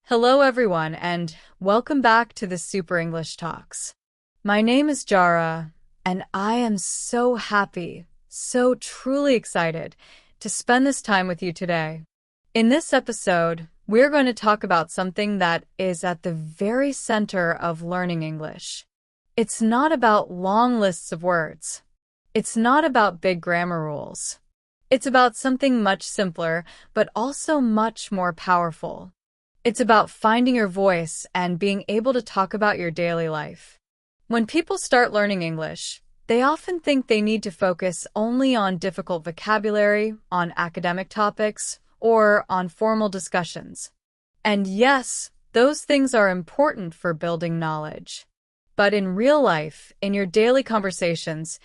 Hello everyone and welcome back to the Super English Talks. My name is Jara and I am so happy, so truly excited to spend this time with you today. In this episode, we're going to talk about something that is at the very center of learning English. It's not about long lists of words. It's not about big grammar rules. It's about something much simpler, but also much more powerful. It's about finding your voice and being able to talk about your daily life. When people start learning English, they often think they need to focus only on difficult vocabulary, on academic topics, or on formal discussions. And yes, those things are important for building knowledge. But in real life, in your daily conversations,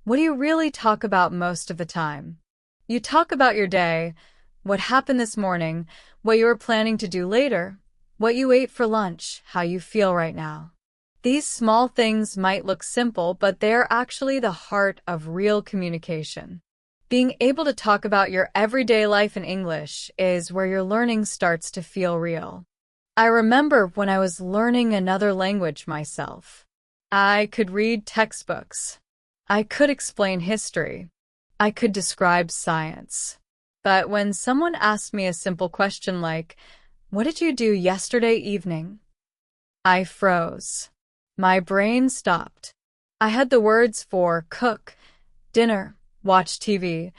what do you really talk about most of the time? You talk about your day, what happened this morning, what you are planning to do later, what you ate for lunch, how you feel right now. These small things might look simple, but they're actually the heart of real communication. Being able to talk about your everyday life in English is where your learning starts to feel real. I remember when I was learning another language myself. I could read textbooks. I could explain history. I could describe science. But when someone asked me a simple question like, "What did you do yesterday evening?" I froze. My brain stopped. I had the words for cook, dinner, watch TV,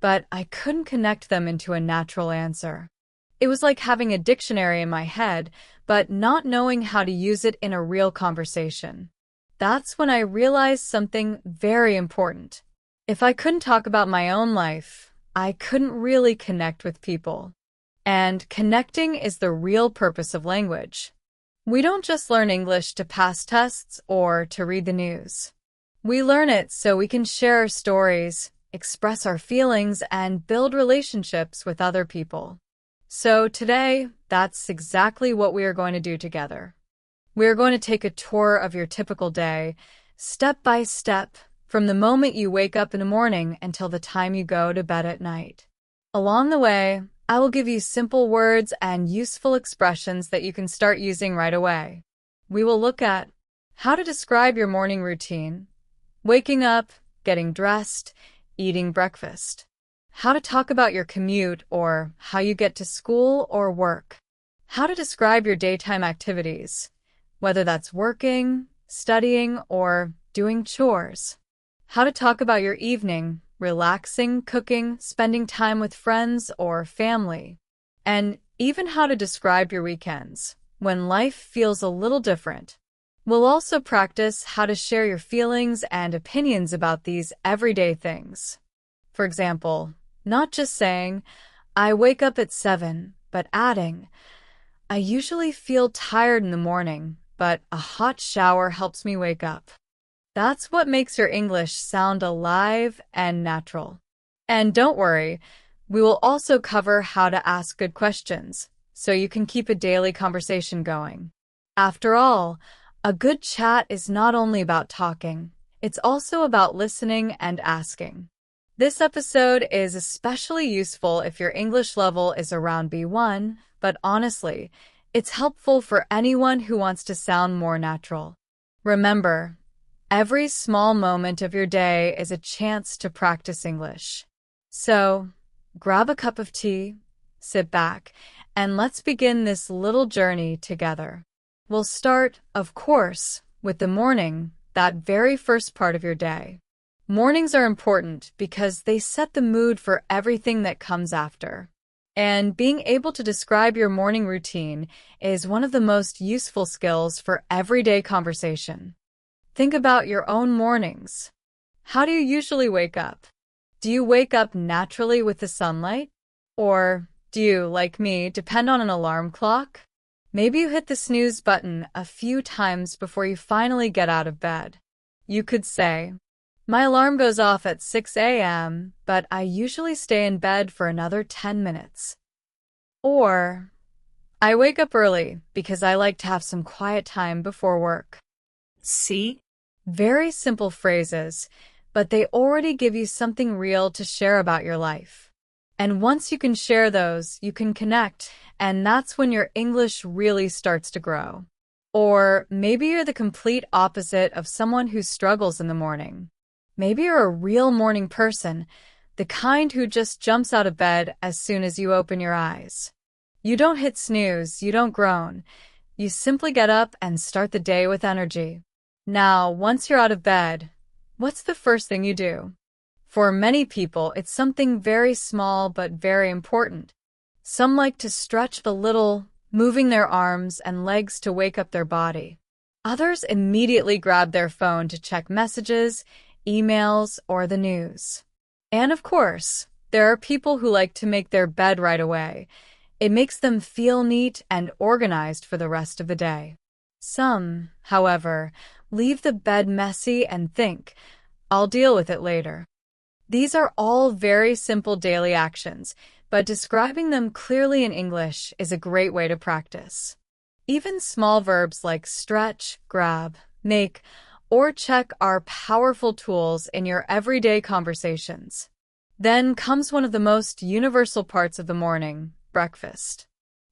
but I couldn't connect them into a natural answer. It was like having a dictionary in my head, but not knowing how to use it in a real conversation. That's when I realized something very important. If I couldn't talk about my own life, I couldn't really connect with people. And connecting is the real purpose of language. We don't just learn English to pass tests or to read the news. We learn it so we can share our stories, express our feelings, and build relationships with other people. So today, that's exactly what we are going to do together. We are going to take a tour of your typical day, step by step, from the moment you wake up in the morning until the time you go to bed at night. Along the way, I will give you simple words and useful expressions that you can start using right away. We will look at how to describe your morning routine, waking up, getting dressed, eating breakfast, how to talk about your commute or how you get to school or work, how to describe your daytime activities, whether that's working, studying, or doing chores, how to talk about your evening, relaxing, cooking, spending time with friends or family, and even how to describe your weekends, when life feels a little different. We'll also practice how to share your feelings and opinions about these everyday things. For example, not just saying, "I wake up at 7, but adding, "I usually feel tired in the morning, but a hot shower helps me wake up." That's what makes your English sound alive and natural. And don't worry, we will also cover how to ask good questions, so you can keep a daily conversation going. After all, a good chat is not only about talking, it's also about listening and asking. This episode is especially useful if your English level is around B1, but honestly, it's helpful for anyone who wants to sound more natural. Remember, every small moment of your day is a chance to practice English. So, grab a cup of tea, sit back, and let's begin this little journey together. We'll start, of course, with the morning, that very first part of your day. Mornings are important because they set the mood for everything that comes after. And being able to describe your morning routine is one of the most useful skills for everyday conversation. Think about your own mornings. How do you usually wake up? Do you wake up naturally with the sunlight? Or do you, like me, depend on an alarm clock? Maybe you hit the snooze button a few times before you finally get out of bed. You could say, "My alarm goes off at 6 a.m., but I usually stay in bed for another 10 minutes. Or, "I wake up early because I like to have some quiet time before work." See? Very simple phrases, but they already give you something real to share about your life. And once you can share those, you can connect, and that's when your English really starts to grow. Or maybe you're the complete opposite of someone who struggles in the morning. Maybe you're a real morning person, the kind who just jumps out of bed as soon as you open your eyes. You don't hit snooze, you don't groan. You simply get up and start the day with energy. Now, once you're out of bed, what's the first thing you do? For many people, it's something very small but very important. Some like to stretch a little, moving their arms and legs to wake up their body. Others immediately grab their phone to check messages, emails, or the news. And of course, there are people who like to make their bed right away. It makes them feel neat and organized for the rest of the day. Some, however, leave the bed messy and think, "I'll deal with it later." These are all very simple daily actions, but describing them clearly in English is a great way to practice. Even small verbs like stretch, grab, make, or check are powerful tools in your everyday conversations. Then comes one of the most universal parts of the morning, breakfast.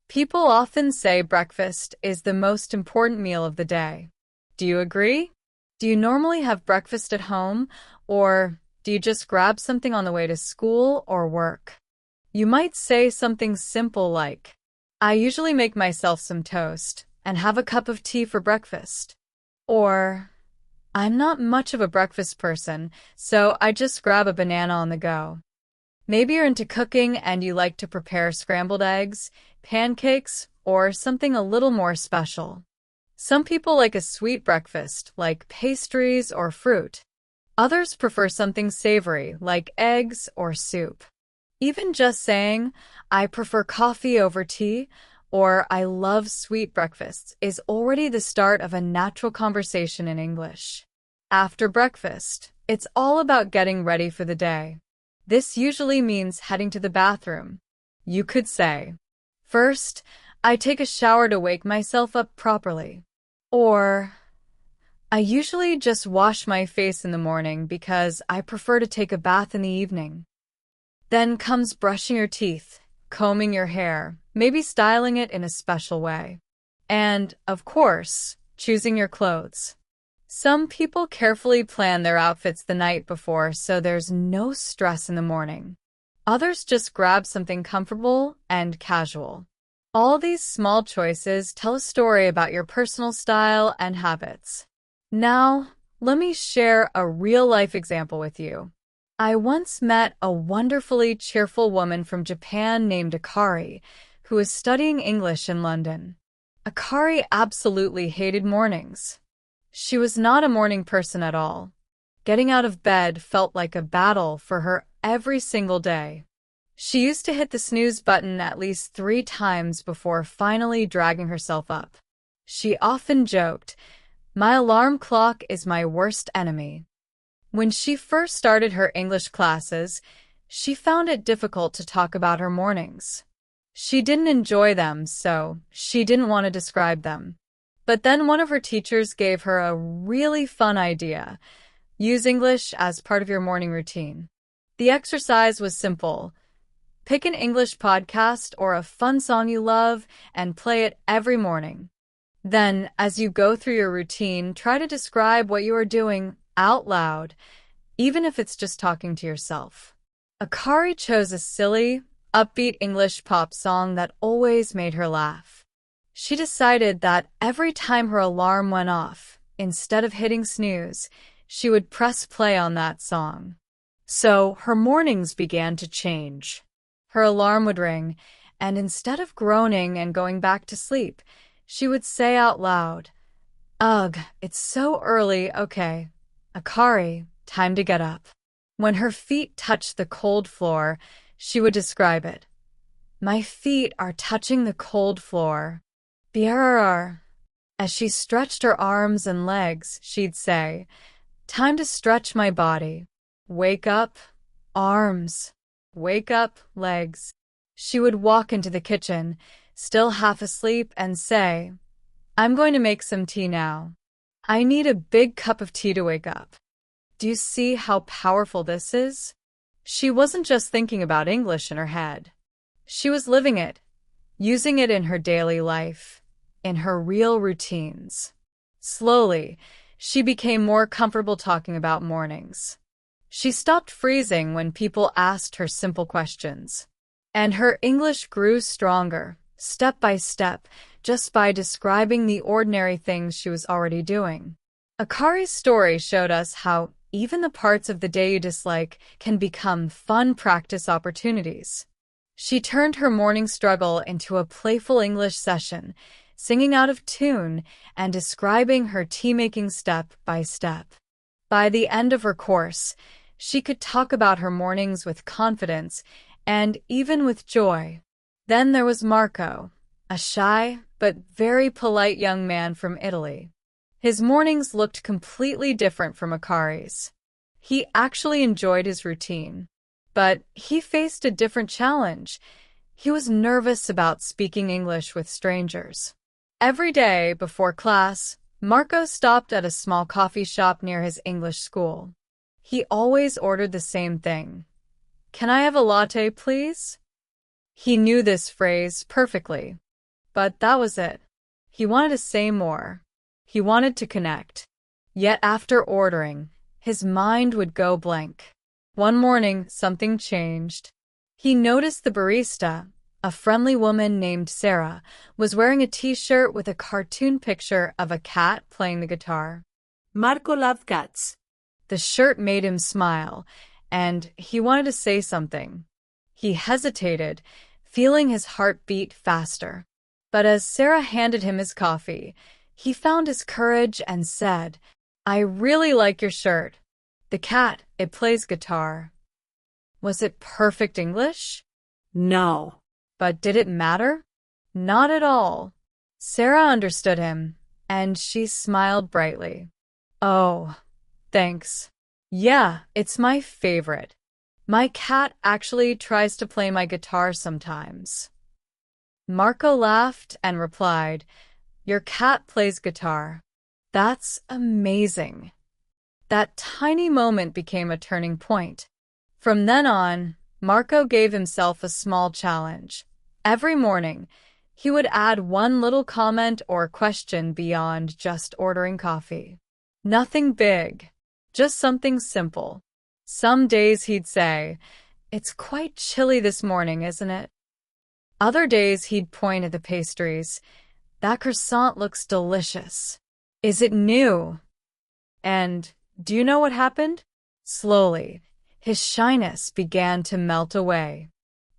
People often say breakfast is the most important meal of the day. Do you agree? Do you normally have breakfast at home, or do you just grab something on the way to school or work? You might say something simple like, "I usually make myself some toast and have a cup of tea for breakfast." Or, "I'm not much of a breakfast person, so I just grab a banana on the go." Maybe you're into cooking and you like to prepare scrambled eggs, pancakes, or something a little more special. Some people like a sweet breakfast, like pastries or fruit. Others prefer something savory, like eggs or soup. Even just saying, "I prefer coffee over tea," or "I love sweet breakfasts," is already the start of a natural conversation in English. After breakfast, it's all about getting ready for the day. This usually means heading to the bathroom. You could say, "First, I take a shower to wake myself up properly." Or, "I usually just wash my face in the morning because I prefer to take a bath in the evening." Then comes brushing your teeth, combing your hair, maybe styling it in a special way. And, of course, choosing your clothes. Some people carefully plan their outfits the night before so there's no stress in the morning. Others just grab something comfortable and casual. All these small choices tell a story about your personal style and habits. Now, let me share a real-life example with you. I once met a wonderfully cheerful woman from Japan named Akari, who was studying English in London. Akari absolutely hated mornings. She was not a morning person at all. Getting out of bed felt like a battle for her every single day. She used to hit the snooze button at least 3 times before finally dragging herself up. She often joked, "My alarm clock is my worst enemy." When she first started her English classes, she found it difficult to talk about her mornings. She didn't enjoy them, so she didn't want to describe them. But then one of her teachers gave her a really fun idea: use English as part of your morning routine. The exercise was simple. Pick an English podcast or a fun song you love and play it every morning. Then, as you go through your routine, try to describe what you are doing out loud, even if it's just talking to yourself. Akari chose a silly, upbeat English pop song that always made her laugh. She decided that every time her alarm went off, instead of hitting snooze, she would press play on that song. So her mornings began to change. Her alarm would ring, and instead of groaning and going back to sleep, she would say out loud, "Ugh, it's so early, okay. Akari, time to get up." When her feet touched the cold floor, she would describe it. "My feet are touching the cold floor. Brrr." As she stretched her arms and legs, she'd say, "Time to stretch my body. Wake up, arms. Wake up, legs." She would walk into the kitchen, still half asleep, and say, "I'm going to make some tea now. I need a big cup of tea to wake up." Do you see how powerful this is? She wasn't just thinking about English in her head. She was living it, using it in her daily life, in her real routines. Slowly, she became more comfortable talking about mornings. She stopped freezing when people asked her simple questions. And her English grew stronger, step by step, just by describing the ordinary things she was already doing. Akari's story showed us how even the parts of the day you dislike can become fun practice opportunities. She turned her morning struggle into a playful English session, singing out of tune and describing her tea-making step by step. By the end of her course, she could talk about her mornings with confidence and even with joy. Then there was Marco, a shy but very polite young man from Italy. His mornings looked completely different from Akari's. He actually enjoyed his routine, but he faced a different challenge. He was nervous about speaking English with strangers. Every day before class, Marco stopped at a small coffee shop near his English school. He always ordered the same thing. "Can I have a latte, please?" He knew this phrase perfectly, but that was it. He wanted to say more. He wanted to connect. Yet after ordering, his mind would go blank. One morning, something changed. He noticed the barista, a friendly woman named Sarah, was wearing a t-shirt with a cartoon picture of a cat playing the guitar. Marco loved cats. The shirt made him smile, and he wanted to say something. He hesitated, feeling his heart beat faster. But as Sarah handed him his coffee, he found his courage and said, "I really like your shirt. The cat, it plays guitar." Was it perfect English? No. But did it matter? Not at all. Sarah understood him, and she smiled brightly. "Oh, thanks. Yeah, it's my favorite. My cat actually tries to play my guitar sometimes." Marco laughed and replied, "Your cat plays guitar. That's amazing." That tiny moment became a turning point. From then on, Marco gave himself a small challenge. Every morning, he would add one little comment or question beyond just ordering coffee. Nothing big, just something simple. Some days he'd say, "It's quite chilly this morning, isn't it?" Other days he'd point at the pastries. "That croissant looks delicious. Is it new?" And do you know what happened? Slowly, his shyness began to melt away.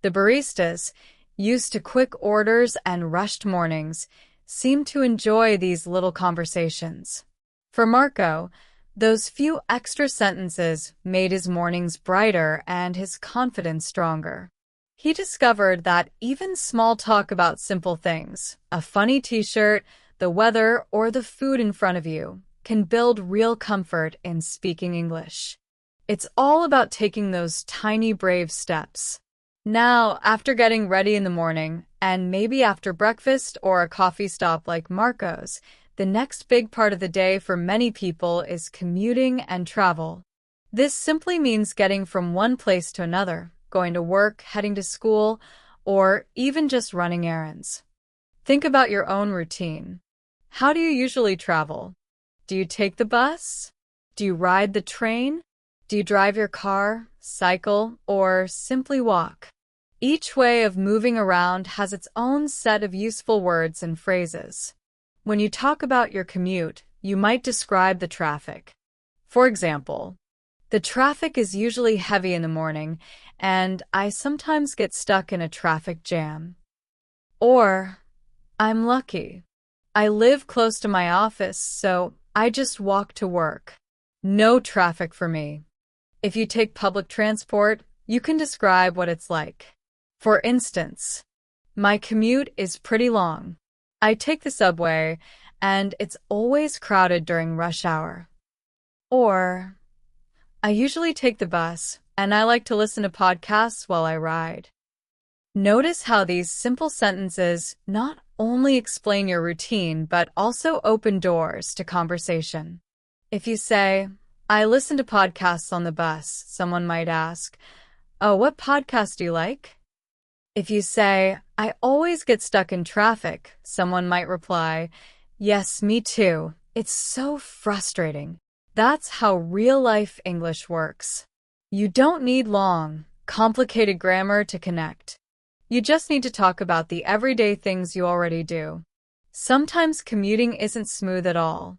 The baristas, used to quick orders and rushed mornings, seemed to enjoy these little conversations. For Marco, those few extra sentences made his mornings brighter and his confidence stronger. He discovered that even small talk about simple things, a funny t-shirt, the weather, or the food in front of you, can build real comfort in speaking English. It's all about taking those tiny brave steps. Now, after getting ready in the morning, and maybe after breakfast or a coffee stop like Marco's, the next big part of the day for many people is commuting and travel. This simply means getting from one place to another, going to work, heading to school, or even just running errands. Think about your own routine. How do you usually travel? Do you take the bus? Do you ride the train? Do you drive your car, cycle, or simply walk? Each way of moving around has its own set of useful words and phrases. When you talk about your commute, you might describe the traffic. For example, "The traffic is usually heavy in the morning, and I sometimes get stuck in a traffic jam." Or, "I'm lucky. I live close to my office, so I just walk to work. No traffic for me." If you take public transport, you can describe what it's like. For instance, "My commute is pretty long. I take the subway, and it's always crowded during rush hour." Or, "I usually take the bus, and I like to listen to podcasts while I ride." Notice how these simple sentences not only explain your routine, but also open doors to conversation. If you say, "I listen to podcasts on the bus," someone might ask, Oh, what podcast do you like? If you say, I always get stuck in traffic, someone might reply, yes, me too. It's so frustrating. That's how real-life English works. You don't need long, complicated grammar to connect. You just need to talk about the everyday things you already do. Sometimes commuting isn't smooth at all.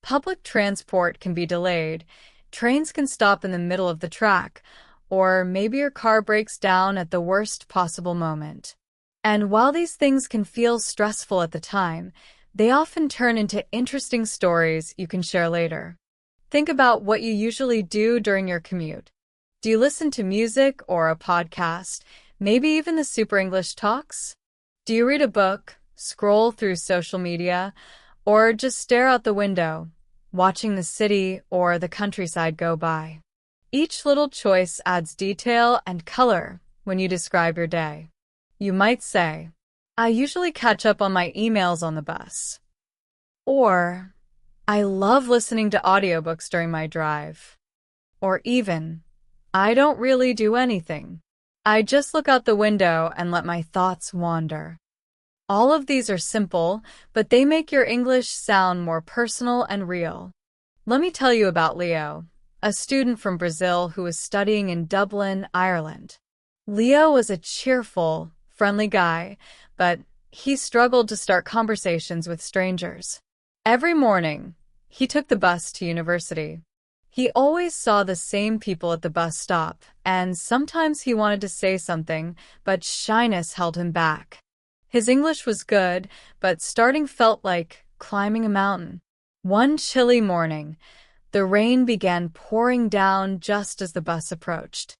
Public transport can be delayed, trains can stop in the middle of the track, or maybe your car breaks down at the worst possible moment. And while these things can feel stressful at the time, they often turn into interesting stories you can share later. Think about what you usually do during your commute. Do you listen to music or a podcast, maybe even the Super English Talks? Do you read a book, scroll through social media, or just stare out the window, watching the city or the countryside go by? Each little choice adds detail and color when you describe your day. You might say, I usually catch up on my emails on the bus. Or, I love listening to audiobooks during my drive. Or even, I don't really do anything. I just look out the window and let my thoughts wander. All of these are simple, but they make your English sound more personal and real. Let me tell you about Leo, a student from Brazil who was studying in Dublin, Ireland. Leo was a cheerful, friendly guy, but he struggled to start conversations with strangers. Every morning, he took the bus to university. He always saw the same people at the bus stop, and sometimes he wanted to say something, but shyness held him back. His English was good, but starting felt like climbing a mountain. One chilly morning, the rain began pouring down just as the bus approached.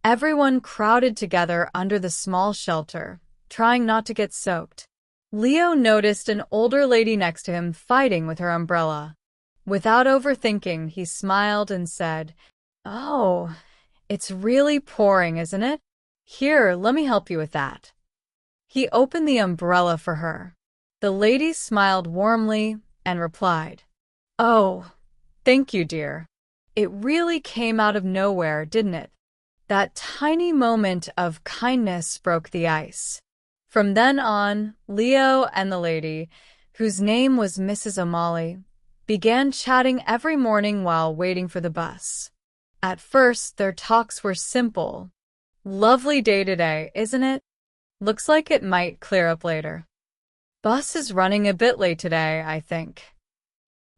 Everyone crowded together under the small shelter, trying not to get soaked. Leo noticed an older lady next to him fighting with her umbrella. Without overthinking, he smiled and said, "Oh, it's really pouring, isn't it? Here, let me help you with that." He opened the umbrella for her. The lady smiled warmly and replied, "Oh, thank you, dear." It really came out of nowhere, didn't it? That tiny moment of kindness broke the ice. From then on, Leo and the lady, whose name was Mrs. O'Malley, began chatting every morning while waiting for the bus. At first, their talks were simple. Lovely day today, isn't it? Looks like it might clear up later. Bus is running a bit late today, I think.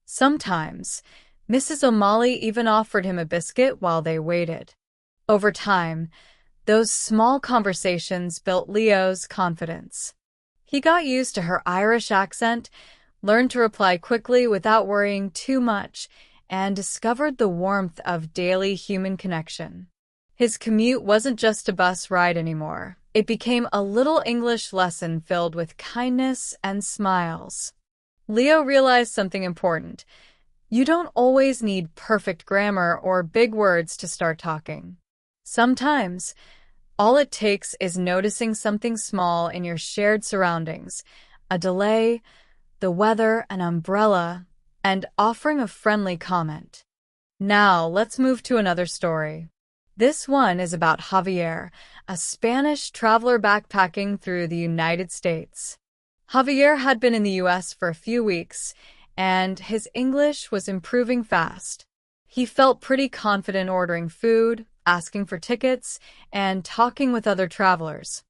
Sometimes, Mrs. O'Malley even offered him a biscuit while they waited. Over time, those small conversations built Leo's confidence. He got used to her Irish accent, learned to reply quickly without worrying too much, and discovered the warmth of daily human connection. His commute wasn't just a bus ride anymore. It became a little English lesson filled with kindness and smiles. Leo realized something important. You don't always need perfect grammar or big words to start talking. Sometimes, all it takes is noticing something small in your shared surroundings, a delay, the weather, an umbrella, and offering a friendly comment. Now, let's move to another story. This one is about Javier, a Spanish traveler backpacking through the United States. Javier had been in the U.S. for a few weeks, and his English was improving fast. He felt pretty confident ordering food, asking for tickets, and talking with other travelers.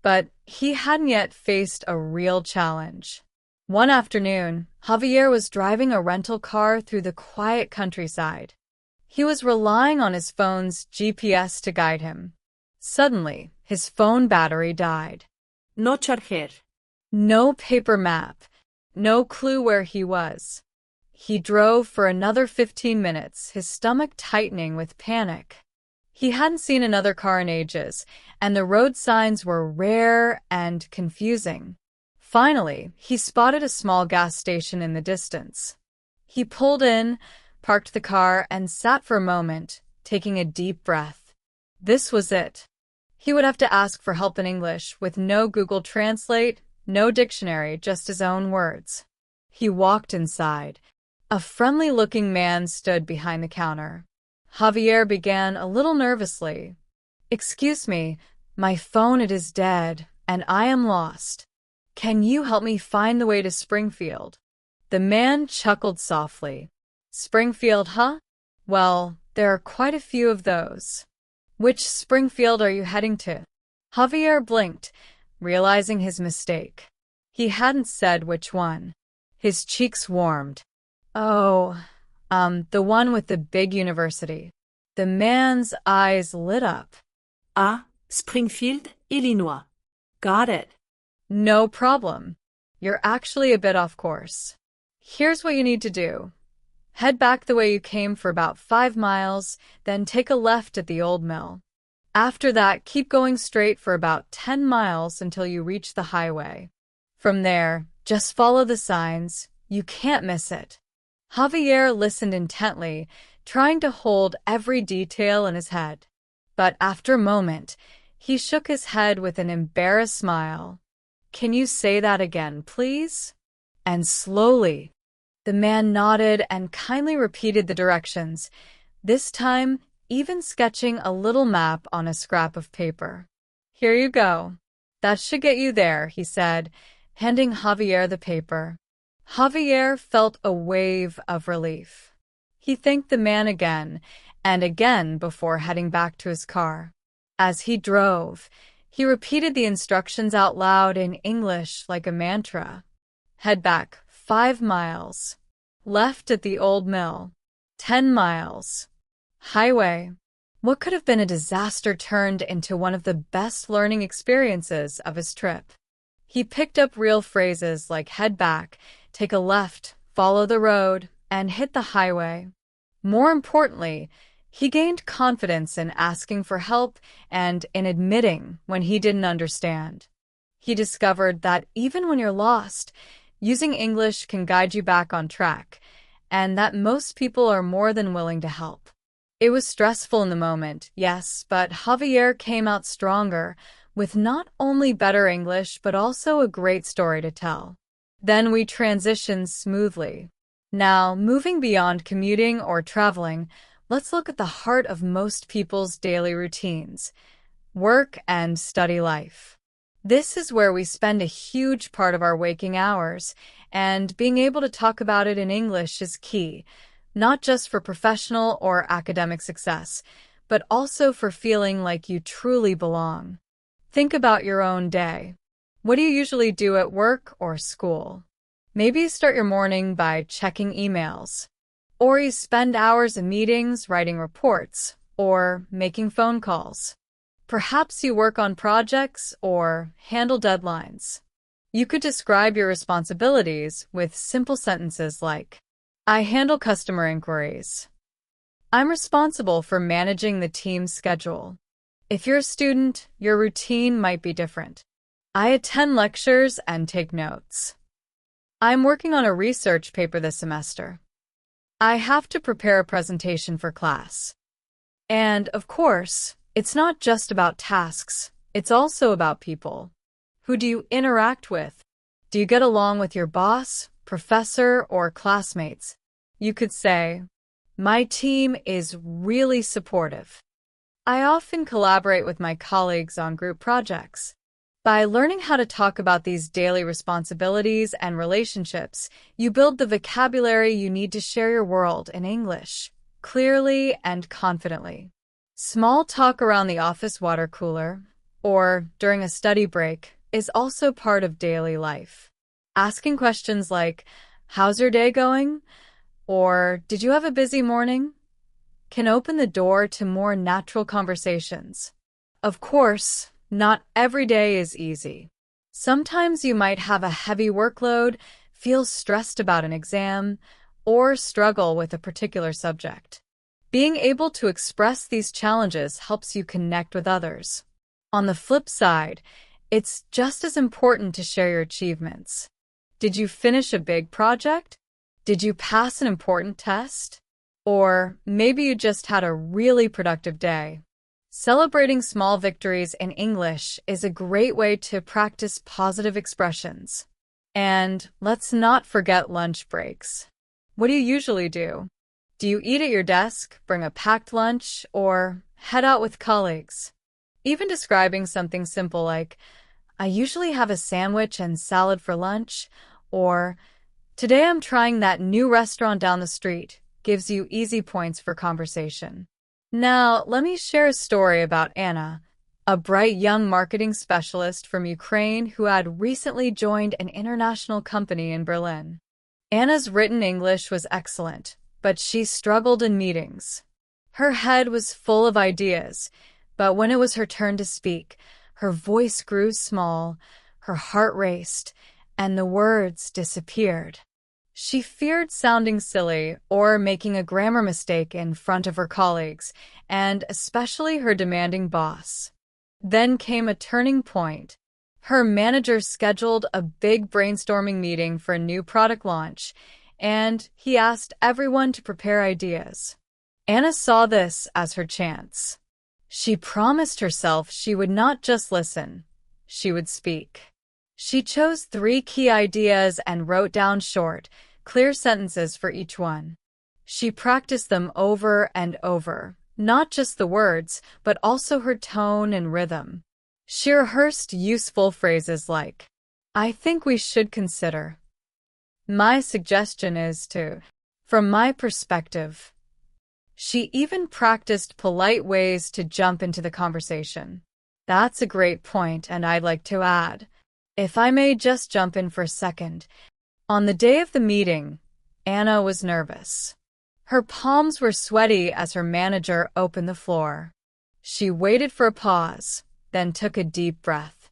But he hadn't yet faced a real challenge. One afternoon, Javier was driving a rental car through the quiet countryside. He was relying on his phone's GPS to guide him. Suddenly, his phone battery died. No charger. No paper map. No clue where he was. He drove for another 15 minutes, his stomach tightening with panic. He hadn't seen another car in ages, and the road signs were rare and confusing. Finally, he spotted a small gas station in the distance. He pulled in, parked the car, and sat for a moment, taking a deep breath. This was it. He would have to ask for help in English, with no Google Translate, no dictionary, just his own words. He walked inside. A friendly-looking man stood behind the counter. Javier began a little nervously. Excuse me, my phone it is dead, and I am lost. Can you help me find the way to Springfield? The man chuckled softly. Springfield, huh? Well, there are quite a few of those. Which Springfield are you heading to? Javier blinked, realizing his mistake. He hadn't said which one. His cheeks warmed. Oh, the one with the big university. The man's eyes lit up. Ah, Springfield, Illinois. Got it. No problem. You're actually a bit off course. Here's what you need to do. Head back the way you came for about 5 miles, then take a left at the old mill. After that, keep going straight for about 10 miles until you reach the highway. From there, just follow the signs. You can't miss it. Javier listened intently, trying to hold every detail in his head. But after a moment, he shook his head with an embarrassed smile. Can you say that again, please? And slowly. The man nodded and kindly repeated the directions, this time even sketching a little map on a scrap of paper. Here you go. That should get you there, he said, handing Javier the paper. Javier felt a wave of relief. He thanked the man again and again before heading back to his car. As he drove, he repeated the instructions out loud in English like a mantra. Head back 5 miles. Left at the old mill. 10 miles. Highway. What could have been a disaster turned into one of the best learning experiences of his trip. He picked up real phrases like head back, take a left, follow the road, and hit the highway. More importantly, he gained confidence in asking for help and in admitting when he didn't understand. He discovered that even when you're lost, using English can guide you back on track, and that most people are more than willing to help. It was stressful in the moment, yes, but Javier came out stronger, with not only better English but also a great story to tell. Then we transitioned smoothly. Now, moving beyond commuting or traveling, let's look at the heart of most people's daily routines: work and study life. This is where we spend a huge part of our waking hours, and being able to talk about it in English is key, not just for professional or academic success, but also for feeling like you truly belong. Think about your own day. What do you usually do at work or school? Maybe you start your morning by checking emails, or you spend hours in meetings writing reports or making phone calls. Perhaps you work on projects or handle deadlines. You could describe your responsibilities with simple sentences like, I handle customer inquiries. I'm responsible for managing the team's schedule. If you're a student, your routine might be different. I attend lectures and take notes. I'm working on a research paper this semester. I have to prepare a presentation for class. And, of course, it's not just about tasks, it's also about people. Who do you interact with? Do you get along with your boss, professor, or classmates? You could say, my team is really supportive. I often collaborate with my colleagues on group projects. By learning how to talk about these daily responsibilities and relationships, you build the vocabulary you need to share your world in English, clearly and confidently. Small talk around the office water cooler, or during a study break, is also part of daily life. Asking questions like, how's your day going? Or, did you have a busy morning? Can open the door to more natural conversations. Of course, not every day is easy. Sometimes you might have a heavy workload, feel stressed about an exam, or struggle with a particular subject. Being able to express these challenges helps you connect with others. On the flip side, it's just as important to share your achievements. Did you finish a big project? Did you pass an important test? Or maybe you just had a really productive day. Celebrating small victories in English is a great way to practice positive expressions. And let's not forget lunch breaks. What do you usually do? Do you eat at your desk, bring a packed lunch, or head out with colleagues? Even describing something simple like, I usually have a sandwich and salad for lunch, or today I'm trying that new restaurant down the street, gives you easy points for conversation. Now, let me share a story about Anna, a bright young marketing specialist from Ukraine who had recently joined an international company in Berlin. Anna's written English was excellent, but she struggled in meetings. Her head was full of ideas, but when it was her turn to speak, her voice grew small, her heart raced, and the words disappeared. She feared sounding silly or making a grammar mistake in front of her colleagues, and especially her demanding boss. Then came a turning point. Her manager scheduled a big brainstorming meeting for a new product launch, and he asked everyone to prepare ideas. Anna saw this as her chance. She promised herself she would not just listen, she would speak. She chose 3 key ideas and wrote down short, clear sentences for each one. She practiced them over and over, not just the words, but also her tone and rhythm. She rehearsed useful phrases like, I think we should consider. My suggestion is to, from my perspective. She even practiced polite ways to jump into the conversation. That's a great point, and I'd like to add, if I may just jump in for a second. On the day of the meeting, Anna was nervous. Her palms were sweaty as her manager opened the floor. She waited for a pause, then took a deep breath.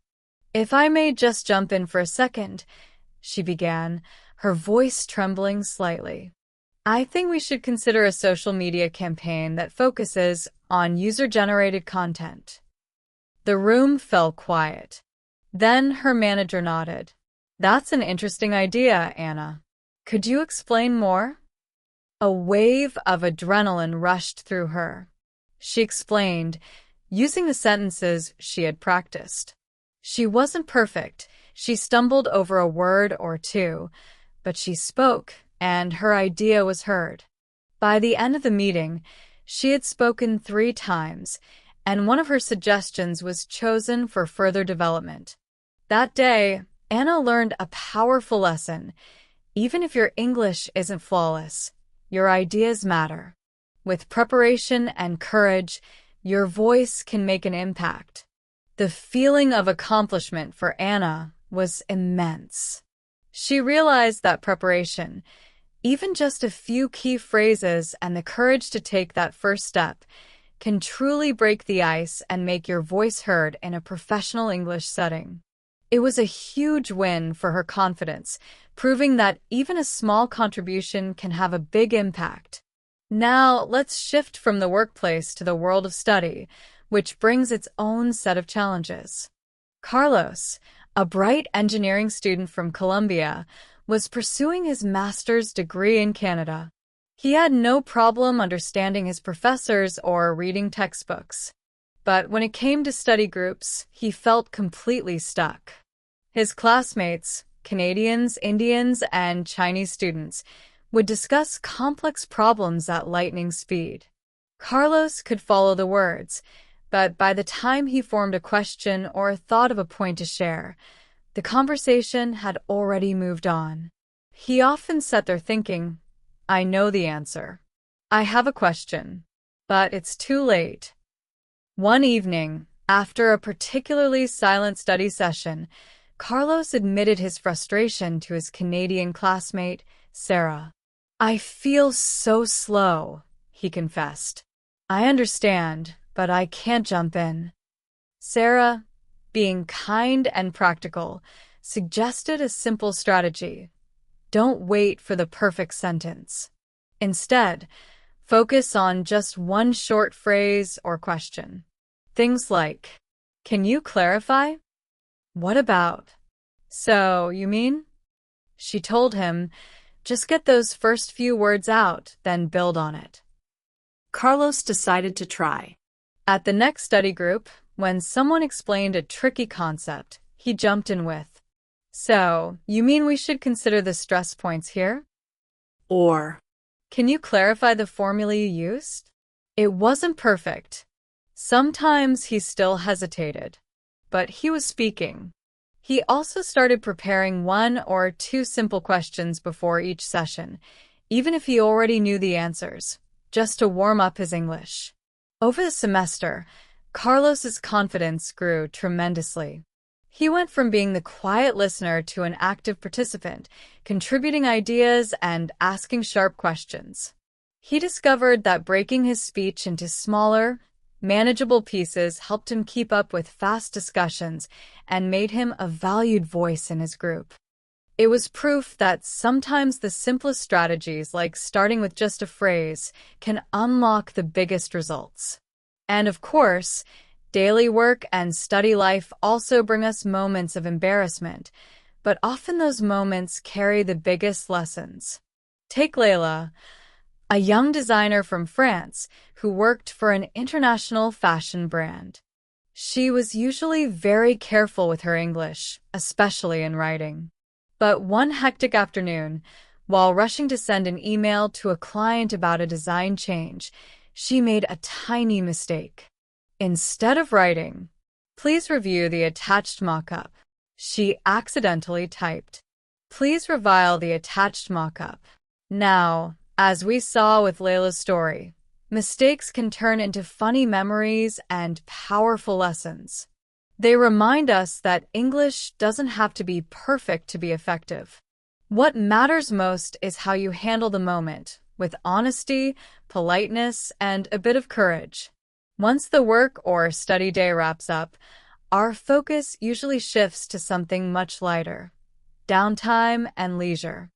If I may just jump in for a second, she began, her voice trembling slightly. I think we should consider a social media campaign that focuses on user-generated content. The room fell quiet. Then her manager nodded. That's an interesting idea, Anna. Could you explain more? A wave of adrenaline rushed through her. She explained, using the sentences she had practiced. She wasn't perfect. She stumbled over a word or two, but she spoke, and her idea was heard. By the end of the meeting, she had spoken 3 times, and one of her suggestions was chosen for further development. That day, Anna learned a powerful lesson. Even if your English isn't flawless, your ideas matter. With preparation and courage, your voice can make an impact. The feeling of accomplishment for Anna was immense. She realized that preparation, even just a few key phrases and the courage to take that first step, can truly break the ice and make your voice heard in a professional English setting. It was a huge win for her confidence, proving that even a small contribution can have a big impact. Now, let's shift from the workplace to the world of study, which brings its own set of challenges. Carlos, a bright engineering student from Colombia, was pursuing his master's degree in Canada. He had no problem understanding his professors or reading textbooks. But when it came to study groups, he felt completely stuck. His classmates, Canadians, Indians, and Chinese students, would discuss complex problems at lightning speed. Carlos could follow the words, but by the time he formed a question or thought of a point to share, the conversation had already moved on. He often sat there thinking, I know the answer. I have a question, but it's too late. One evening, after a particularly silent study session, Carlos admitted his frustration to his Canadian classmate, Sarah. I feel so slow, he confessed. I understand, but I can't jump in. Sarah, being kind and practical, suggested a simple strategy. Don't wait for the perfect sentence. Instead, focus on just one short phrase or question. Things like, can you clarify? What about? So, you mean? She told him, just get those first few words out, then build on it. Carlos decided to try. At the next study group, when someone explained a tricky concept, he jumped in with, so, you mean we should consider the stress points here? Or, can you clarify the formula you used? It wasn't perfect. Sometimes he still hesitated, but he was speaking. He also started preparing 1 or 2 simple questions before each session, even if he already knew the answers, just to warm up his English. Over the semester, Carlos's confidence grew tremendously. He went from being the quiet listener to an active participant, contributing ideas and asking sharp questions. He discovered that breaking his speech into smaller, manageable pieces helped him keep up with fast discussions and made him a valued voice in his group. It was proof that sometimes the simplest strategies, like starting with just a phrase, can unlock the biggest results. And of course, daily work and study life also bring us moments of embarrassment, but often those moments carry the biggest lessons. Take Layla, a young designer from France who worked for an international fashion brand. She was usually very careful with her English, especially in writing. But one hectic afternoon, while rushing to send an email to a client about a design change, she made a tiny mistake. Instead of writing, "Please review the attached mock-up," she accidentally typed, "Please revile the attached mock-up." Now, as we saw with Layla's story, mistakes can turn into funny memories and powerful lessons. They remind us that English doesn't have to be perfect to be effective. What matters most is how you handle the moment, with honesty, politeness, and a bit of courage. Once the work or study day wraps up, our focus usually shifts to something much lighter: downtime and leisure.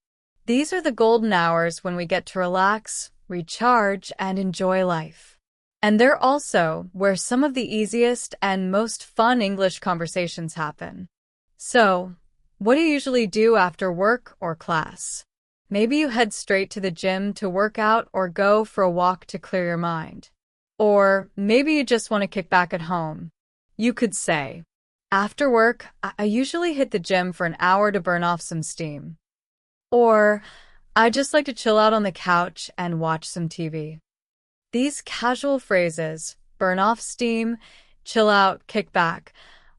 These are the golden hours when we get to relax, recharge, and enjoy life. And they're also where some of the easiest and most fun English conversations happen. So, what do you usually do after work or class? Maybe you head straight to the gym to work out or go for a walk to clear your mind. Or maybe you just want to kick back at home. You could say, "After work, I usually hit the gym for an hour to burn off some steam." Or, "I just like to chill out on the couch and watch some TV." These casual phrases, burn off steam, chill out, kick back,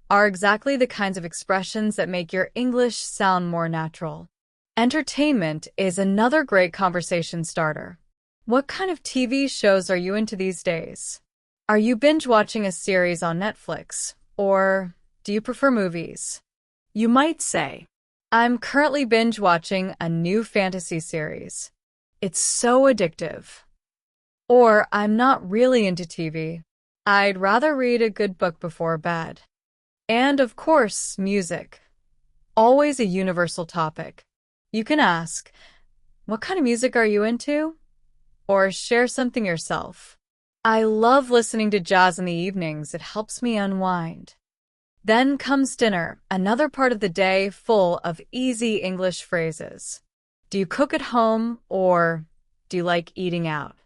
are exactly the kinds of expressions that make your English sound more natural. Entertainment is another great conversation starter. What kind of TV shows are you into these days? Are you binge watching a series on Netflix, or do you prefer movies? You might say, "I'm currently binge watching a new fantasy series. It's so addictive." Or, "I'm not really into TV. I'd rather read a good book before bed." And of course, music. Always a universal topic. You can ask, "What kind of music are you into?" Or share something yourself. "I love listening to jazz in the evenings. It helps me unwind." Then comes dinner, another part of the day full of easy English phrases. Do you cook at home, or do you like eating out?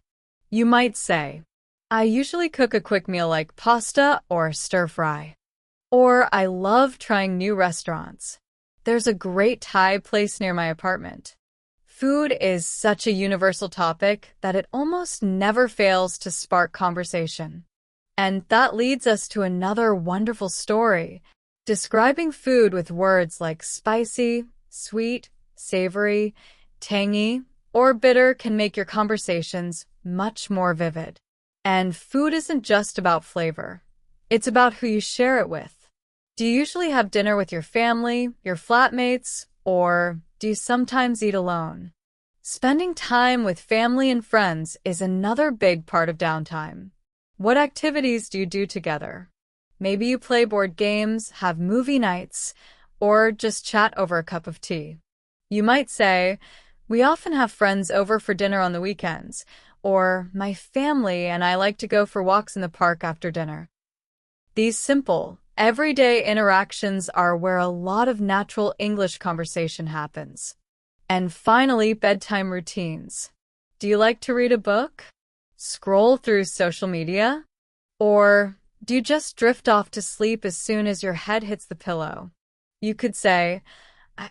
You might say, "I usually cook a quick meal like pasta or stir-fry." Or, "I love trying new restaurants. There's a great Thai place near my apartment." Food is such a universal topic that it almost never fails to spark conversation. And that leads us to another wonderful story. Describing food with words like spicy, sweet, savory, tangy, or bitter can make your conversations much more vivid. And food isn't just about flavor. It's about who you share it with. Do you usually have dinner with your family, your flatmates, or do you sometimes eat alone? Spending time with family and friends is another big part of downtime. What activities do you do together? Maybe you play board games, have movie nights, or just chat over a cup of tea. You might say, "We often have friends over for dinner on the weekends," or "My family and I like to go for walks in the park after dinner." These simple, everyday interactions are where a lot of natural English conversation happens. And finally, bedtime routines. Do you like to read a book? Scroll through social media? Or do you just drift off to sleep as soon as your head hits the pillow? You could say,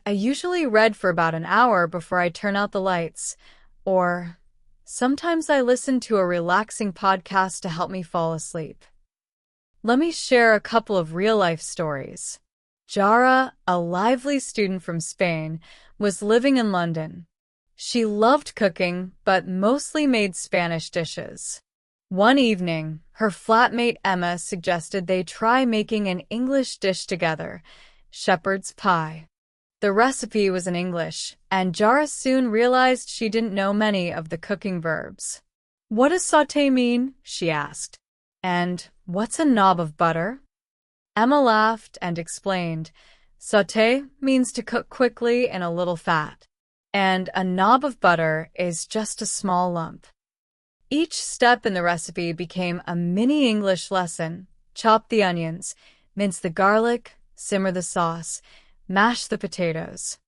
I usually read for about an hour before I turn out the lights," or "Sometimes I listen to a relaxing podcast to help me fall asleep." Let me share a couple of real-life stories. Jara, a lively student from Spain, was living in London. She loved cooking, but mostly made Spanish dishes. One evening, her flatmate Emma suggested they try making an English dish together, shepherd's pie. The recipe was in English, and Jara soon realized she didn't know many of the cooking verbs. "What does sauté mean?" she asked. "And what's a knob of butter?" Emma laughed and explained, "Sauté means to cook quickly in a little fat, and a knob of butter is just a small lump." Each step in the recipe became a mini English lesson. Chop the onions, mince the garlic, simmer the sauce, mash the potatoes.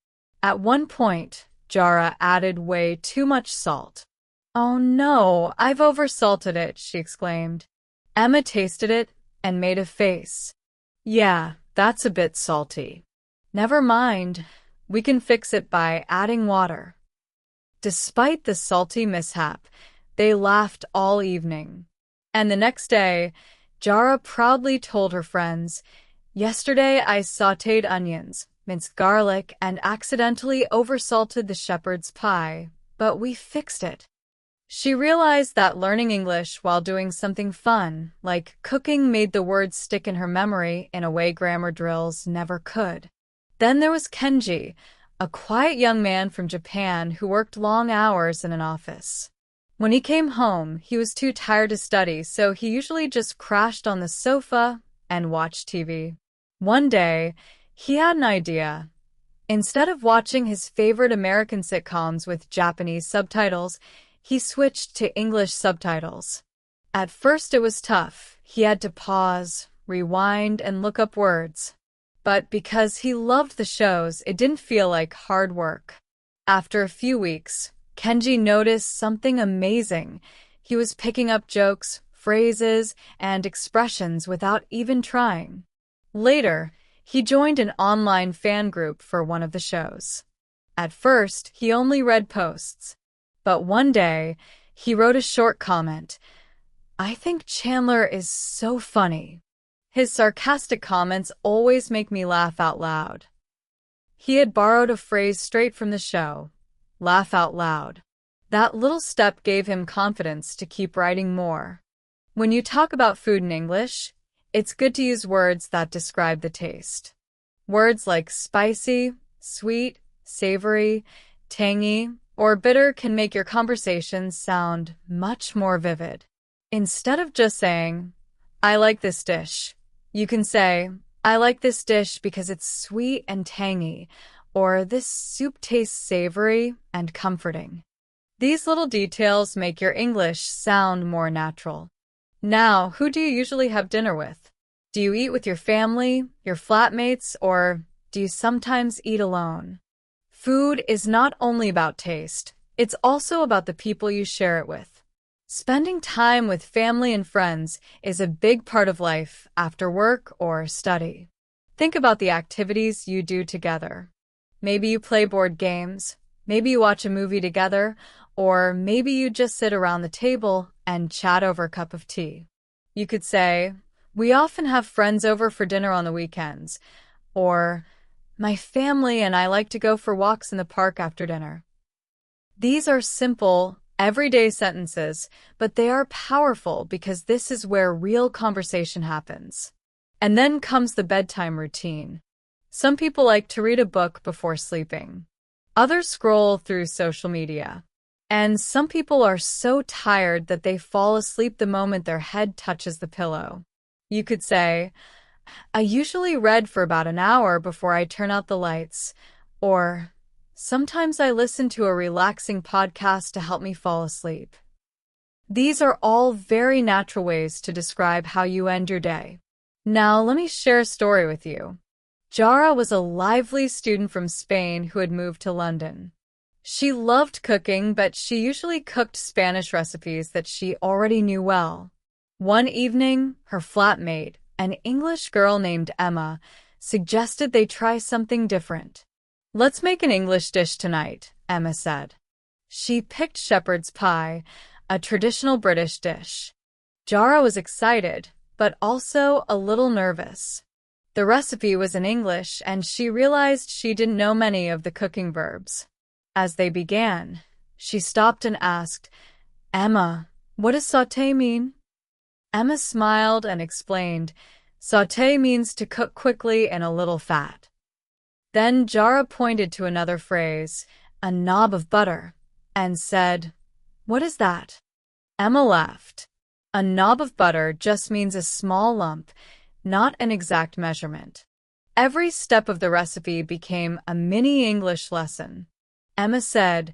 At one point, Jara added way too much salt. "Oh no, I've oversalted it," she exclaimed. Emma tasted it and made a face. "Yeah, that's a bit salty. Never mind, we can fix it by adding water." Despite the salty mishap, they laughed all evening. And the next day, Jara proudly told her friends, "Yesterday I sautéed onions, minced garlic, and accidentally oversalted the shepherd's pie, but we fixed it." She realized that learning English while doing something fun, like cooking, made the words stick in her memory in a way grammar drills never could. Then there was Kenji, a quiet young man from Japan who worked long hours in an office. When he came home, he was too tired to study, so he usually just crashed on the sofa and watched TV. One day, he had an idea. Instead of watching his favorite American sitcoms with Japanese subtitles, he switched to English subtitles. At first it was tough. He had to pause, rewind, and look up words. But because he loved the shows, it didn't feel like hard work. After a few weeks, Kenji noticed something amazing. He was picking up jokes, phrases, and expressions without even trying. Later, he joined an online fan group for one of the shows. At first, he only read posts. But one day, he wrote a short comment. "I think Chandler is so funny. His sarcastic comments always make me laugh out loud." He had borrowed a phrase straight from the show, laugh out loud. That little step gave him confidence to keep writing more. When you talk about food in English, it's good to use words that describe the taste. Words like spicy, sweet, savory, tangy, or bitter can make your conversations sound much more vivid. Instead of just saying, "I like this dish," you can say, "I like this dish because it's sweet and tangy," or "This soup tastes savory and comforting." These little details make your English sound more natural. Now, who do you usually have dinner with? Do you eat with your family, your flatmates, or do you sometimes eat alone? Food is not only about taste, it's also about the people you share it with. Spending time with family and friends is a big part of life after work or study. Think about the activities you do together. Maybe you play board games, maybe you watch a movie together, or maybe you just sit around the table and chat over a cup of tea. You could say, "We often have friends over for dinner on the weekends," or "My family and I like to go for walks in the park after dinner." These are simple, everyday sentences, but they are powerful because this is where real conversation happens. And then comes the bedtime routine. Some people like to read a book before sleeping. Others scroll through social media. And some people are so tired that they fall asleep the moment their head touches the pillow. You could say, "I usually read for about an hour before I turn out the lights," or "Sometimes I listen to a relaxing podcast to help me fall asleep." These are all very natural ways to describe how you end your day. Now, let me share a story with you. Jara was a lively student from Spain who had moved to London. She loved cooking, but she usually cooked Spanish recipes that she already knew well. One evening, her flatmate, an English girl named Emma, suggested they try something different. "Let's make an English dish tonight," Emma said. She picked shepherd's pie, a traditional British dish. Jara was excited, but also a little nervous. The recipe was in English, and she realized she didn't know many of the cooking verbs. As they began, she stopped and asked, "Emma, what does sauté mean?" Emma smiled and explained, "Sauté means to cook quickly in a little fat." Then Jara pointed to another phrase, "a knob of butter," and said, "What is that?" Emma laughed. A knob of butter just means a small lump, not an exact measurement. Every step of the recipe became a mini English lesson. Emma said,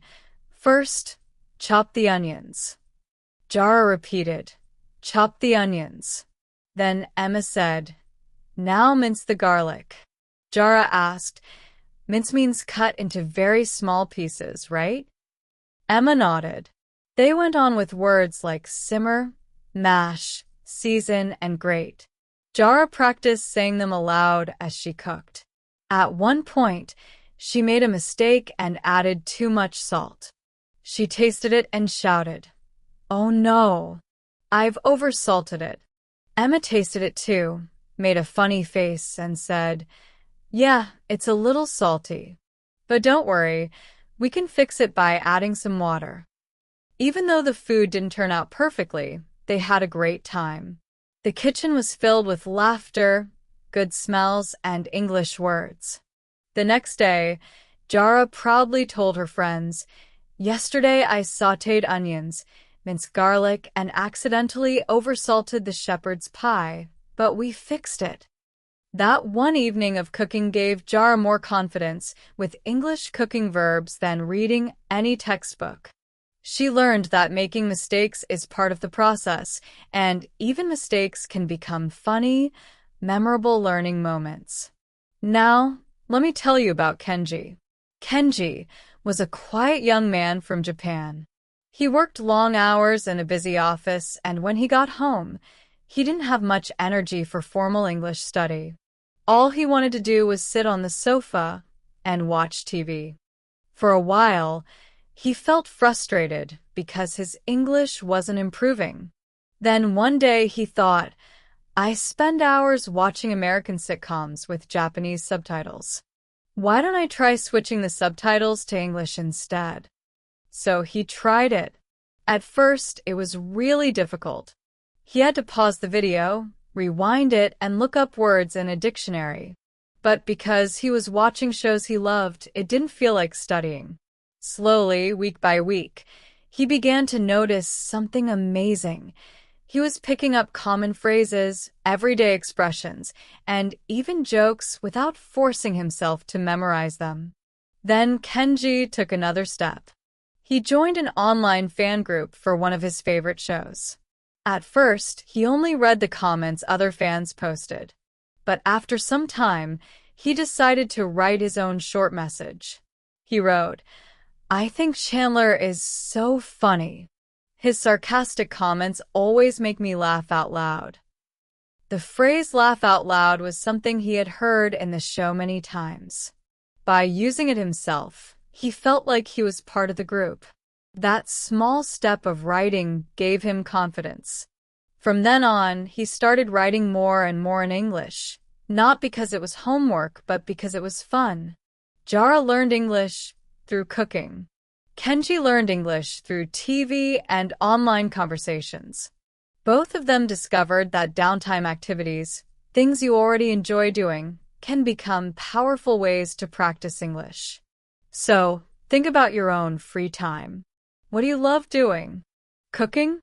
"First, chop the onions." Jara repeated, "Chop the onions." Then Emma said, "Now mince the garlic." Jara asked, "Mince means cut into very small pieces, right?" Emma nodded. They went on with words like simmer, mash, season, and grate. Jara practiced saying them aloud as she cooked. At one point, she made a mistake and added too much salt. She tasted it and shouted, "Oh no, I've oversalted it." Emma tasted it too, made a funny face, and said, "Yeah, it's a little salty. But don't worry, we can fix it by adding some water." Even though the food didn't turn out perfectly, they had a great time. The kitchen was filled with laughter, good smells, and English words. The next day, Jara proudly told her friends, "Yesterday I sautéed onions, minced garlic, and accidentally oversalted the shepherd's pie, but we fixed it." That one evening of cooking gave Jara more confidence with English cooking verbs than reading any textbook. She learned that making mistakes is part of the process, and even mistakes can become funny, memorable learning moments. Now, let me tell you about Kenji. Kenji was a quiet young man from Japan. He worked long hours in a busy office, and when he got home, he didn't have much energy for formal English study. All he wanted to do was sit on the sofa and watch TV. For a while, he felt frustrated because his English wasn't improving. Then one day he thought, "I spend hours watching American sitcoms with Japanese subtitles. Why don't I try switching the subtitles to English instead?" So he tried it. At first, it was really difficult. He had to pause the video, rewind it, and look up words in a dictionary. But because he was watching shows he loved, it didn't feel like studying. Slowly, week by week, he began to notice something amazing. He was picking up common phrases, everyday expressions, and even jokes without forcing himself to memorize them. Then Kenji took another step. He joined an online fan group for one of his favorite shows. At first, he only read the comments other fans posted. But after some time, he decided to write his own short message. He wrote, "I think Chandler is so funny. His sarcastic comments always make me laugh out loud." The phrase "laugh out loud" was something he had heard in the show many times. By using it himself, he felt like he was part of the group. That small step of writing gave him confidence. From then on, he started writing more and more in English, not because it was homework, but because it was fun. Jara learned English through cooking. Kenji learned English through TV and online conversations. Both of them discovered that downtime activities, things you already enjoy doing, can become powerful ways to practice English. So, think about your own free time. What do you love doing? Cooking?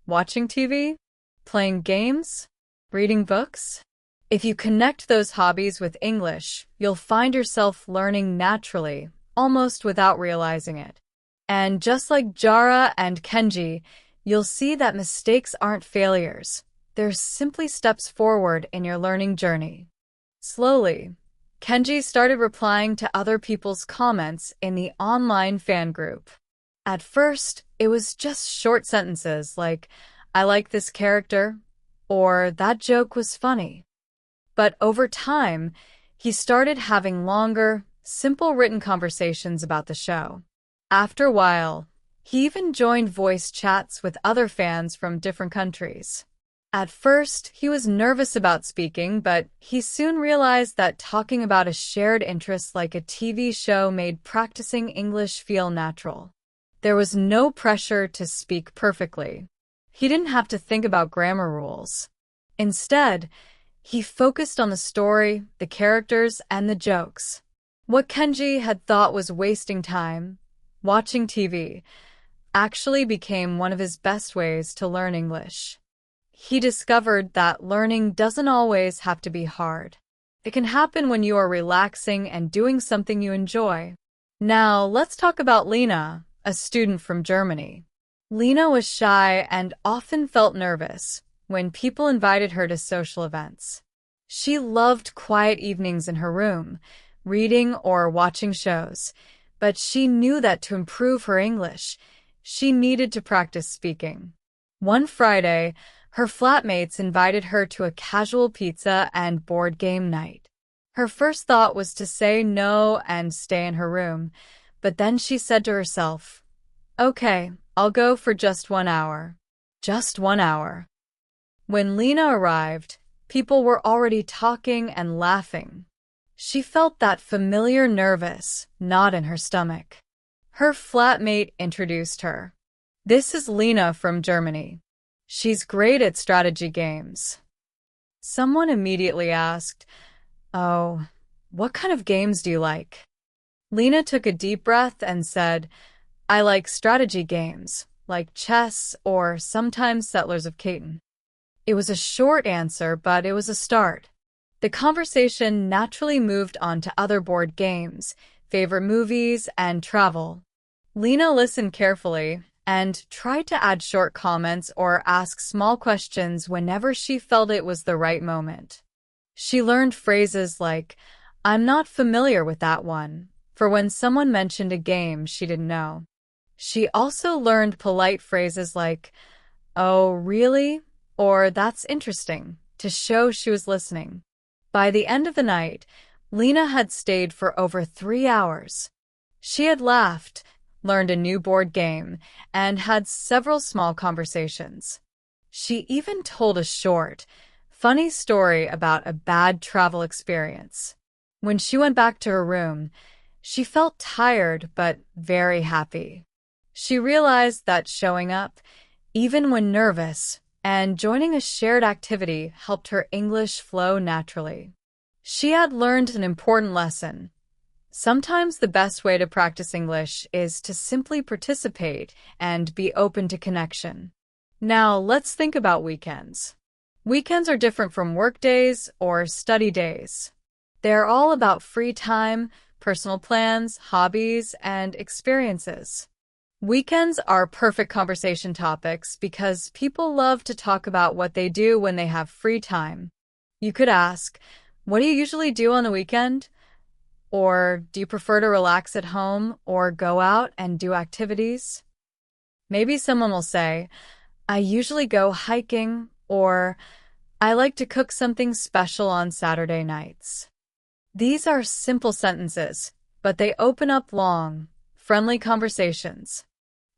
Watching TV? Playing games? Reading books? If you connect those hobbies with English, you'll find yourself learning naturally, almost without realizing it. And just like Jara and Kenji, you'll see that mistakes aren't failures. They're simply steps forward in your learning journey. Slowly, Kenji started replying to other people's comments in the online fan group. At first, it was just short sentences like, "I like this character," or "that joke was funny." But over time, he started having longer, simple written conversations about the show. After a while, he even joined voice chats with other fans from different countries. At first, he was nervous about speaking, but he soon realized that talking about a shared interest like a TV show made practicing English feel natural. There was no pressure to speak perfectly. He didn't have to think about grammar rules. Instead, he focused on the story, the characters, and the jokes. What Kenji had thought was wasting time, watching TV, actually became one of his best ways to learn English. He discovered that learning doesn't always have to be hard. It can happen when you are relaxing and doing something you enjoy. Now, let's talk about Lena, a student from Germany. Lena was shy and often felt nervous when people invited her to social events. She loved quiet evenings in her room, reading or watching shows, but she knew that to improve her English, she needed to practice speaking. One Friday, her flatmates invited her to a casual pizza and board game night. Her first thought was to say no and stay in her room, but then she said to herself, "Okay, I'll go for just 1 hour." Just 1 hour. When Lena arrived, people were already talking and laughing. She felt that familiar nervous knot in her stomach. Her flatmate introduced her. "This is Lena from Germany. She's great at strategy games." Someone immediately asked, "Oh, what kind of games do you like?" Lena took a deep breath and said, "I like strategy games, like chess or sometimes Settlers of Catan." It was a short answer, but it was a start. The conversation naturally moved on to other board games, favorite movies, and travel. Lena listened carefully and tried to add short comments or ask small questions whenever she felt it was the right moment. She learned phrases like, "I'm not familiar with that one," for when someone mentioned a game she didn't know. She also learned polite phrases like, "Oh, really?" or "That's interesting," to show she was listening. By the end of the night, Lena had stayed for over 3 hours. She had laughed, learned a new board game, and had several small conversations. She even told a short, funny story about a bad travel experience. When she went back to her room, she felt tired but very happy. She realized that showing up, even when nervous, and joining a shared activity helped her English flow naturally. She had learned an important lesson. Sometimes the best way to practice English is to simply participate and be open to connection. Now, let's think about weekends. Weekends are different from work days or study days. They're all about free time, personal plans, hobbies, and experiences. Weekends are perfect conversation topics because people love to talk about what they do when they have free time. You could ask, "What do you usually do on the weekend?" Or, "Do you prefer to relax at home or go out and do activities?" Maybe someone will say, "I usually go hiking," or "I like to cook something special on Saturday nights." These are simple sentences, but they open up long, friendly conversations.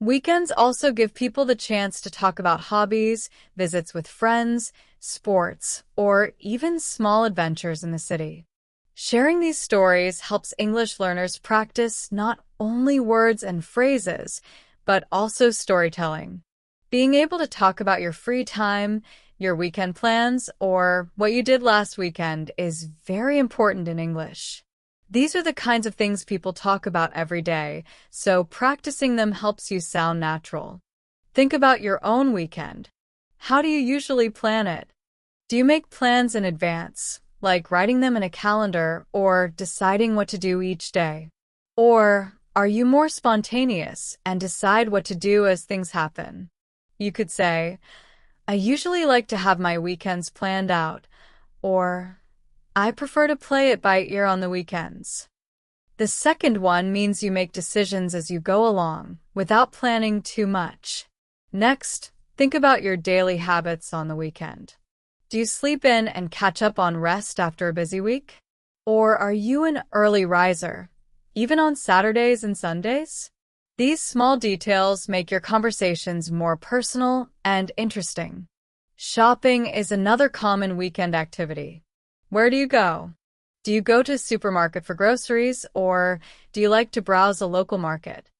Weekends also give people the chance to talk about hobbies, visits with friends, sports, or even small adventures in the city. Sharing these stories helps English learners practice not only words and phrases, but also storytelling. Being able to talk about your free time, your weekend plans, or what you did last weekend is very important in English. These are the kinds of things people talk about every day, so practicing them helps you sound natural. Think about your own weekend. How do you usually plan it? Do you make plans in advance, like writing them in a calendar or deciding what to do each day? Or are you more spontaneous and decide what to do as things happen? You could say, "I usually like to have my weekends planned out," or "I prefer to play it by ear on the weekends." The second one means you make decisions as you go along, without planning too much. Next, think about your daily habits on the weekend. Do you sleep in and catch up on rest after a busy week? Or are you an early riser, even on Saturdays and Sundays? These small details make your conversations more personal and interesting. Shopping is another common weekend activity. Where do you go? Do you go to a supermarket for groceries, or do you like to browse a local market?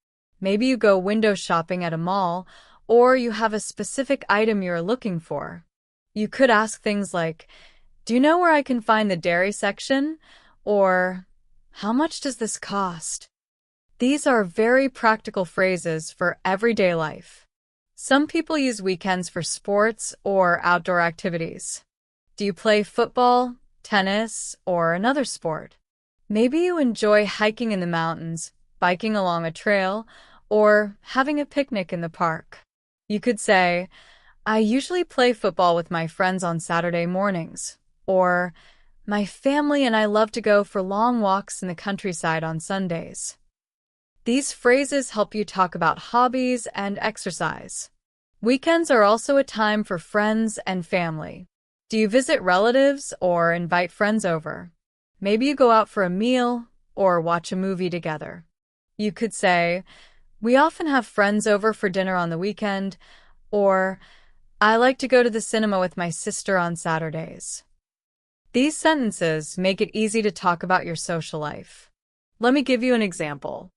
Maybe you go window shopping at a mall, or you have a specific item you're looking for. You could ask things like, do you know where I can find the dairy section? Or, how much does this cost? These are very practical phrases for everyday life. Some people use weekends for sports or outdoor activities. Do you play football, tennis, or another sport? Maybe you enjoy hiking in the mountains, biking along a trail, or having a picnic in the park. You could say, I usually play football with my friends on Saturday mornings, or my family and I love to go for long walks in the countryside on Sundays. These phrases help you talk about hobbies and exercise. Weekends are also a time for friends and family. Do you visit relatives or invite friends over? Maybe you go out for a meal or watch a movie together. You could say, we often have friends over for dinner on the weekend, or I like to go to the cinema with my sister on Saturdays. These sentences make it easy to talk about your social life. Let me give you an example.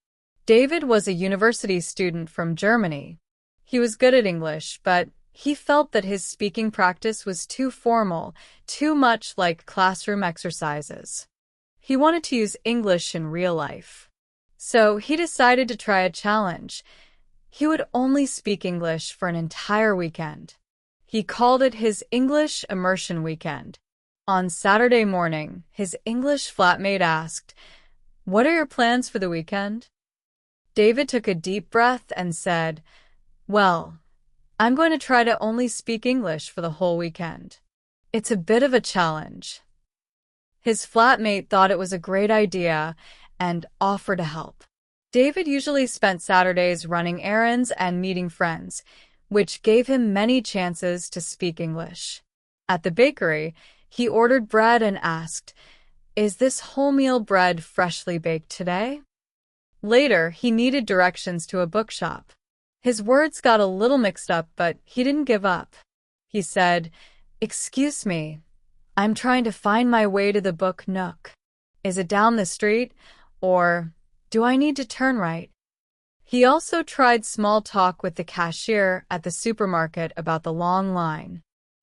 David was a university student from Germany. He was good at English, but he felt that his speaking practice was too formal, too much like classroom exercises. He wanted to use English in real life. So he decided to try a challenge. He would only speak English for an entire weekend. He called it his English Immersion Weekend. On Saturday morning, his English flatmate asked, "What are your plans for the weekend?" David took a deep breath and said, "Well, I'm going to try to only speak English for the whole weekend. It's a bit of a challenge." His flatmate thought it was a great idea and offered to help. David usually spent Saturdays running errands and meeting friends, which gave him many chances to speak English. At the bakery, he ordered bread and asked, "Is this wholemeal bread freshly baked today?" Later, he needed directions to a bookshop. His words got a little mixed up, but he didn't give up. He said, "Excuse me, I'm trying to find my way to the book nook. Is it down the street, or do I need to turn right?" He also tried small talk with the cashier at the supermarket about the long line.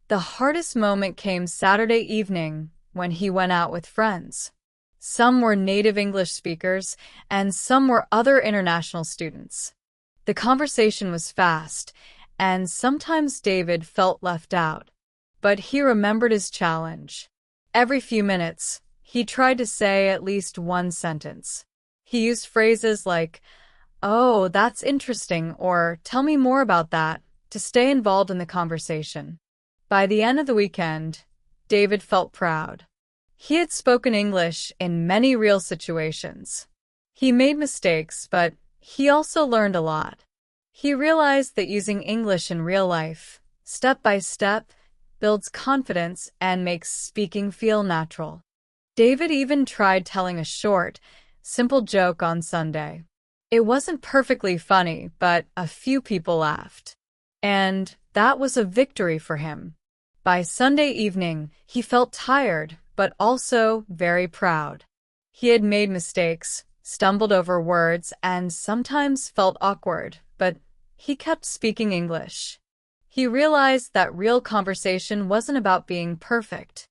The hardest moment came Saturday evening when he went out with friends. Some were native English speakers, and some were other international students. The conversation was fast, and sometimes David felt left out. But he remembered his challenge. Every few minutes, he tried to say at least one sentence. He used phrases like, "Oh, that's interesting," or "Tell me more about that," to stay involved in the conversation. By the end of the weekend, David felt proud. He had spoken English in many real situations. He made mistakes, but he also learned a lot. He realized that using English in real life, step by step, builds confidence and makes speaking feel natural. David even tried telling a short, simple joke on Sunday. It wasn't perfectly funny, but a few people laughed. And that was a victory for him. By Sunday evening, he felt tired, but also very proud. He had made mistakes, stumbled over words, and sometimes felt awkward, but he kept speaking English. He realized that real conversation wasn't about being perfect.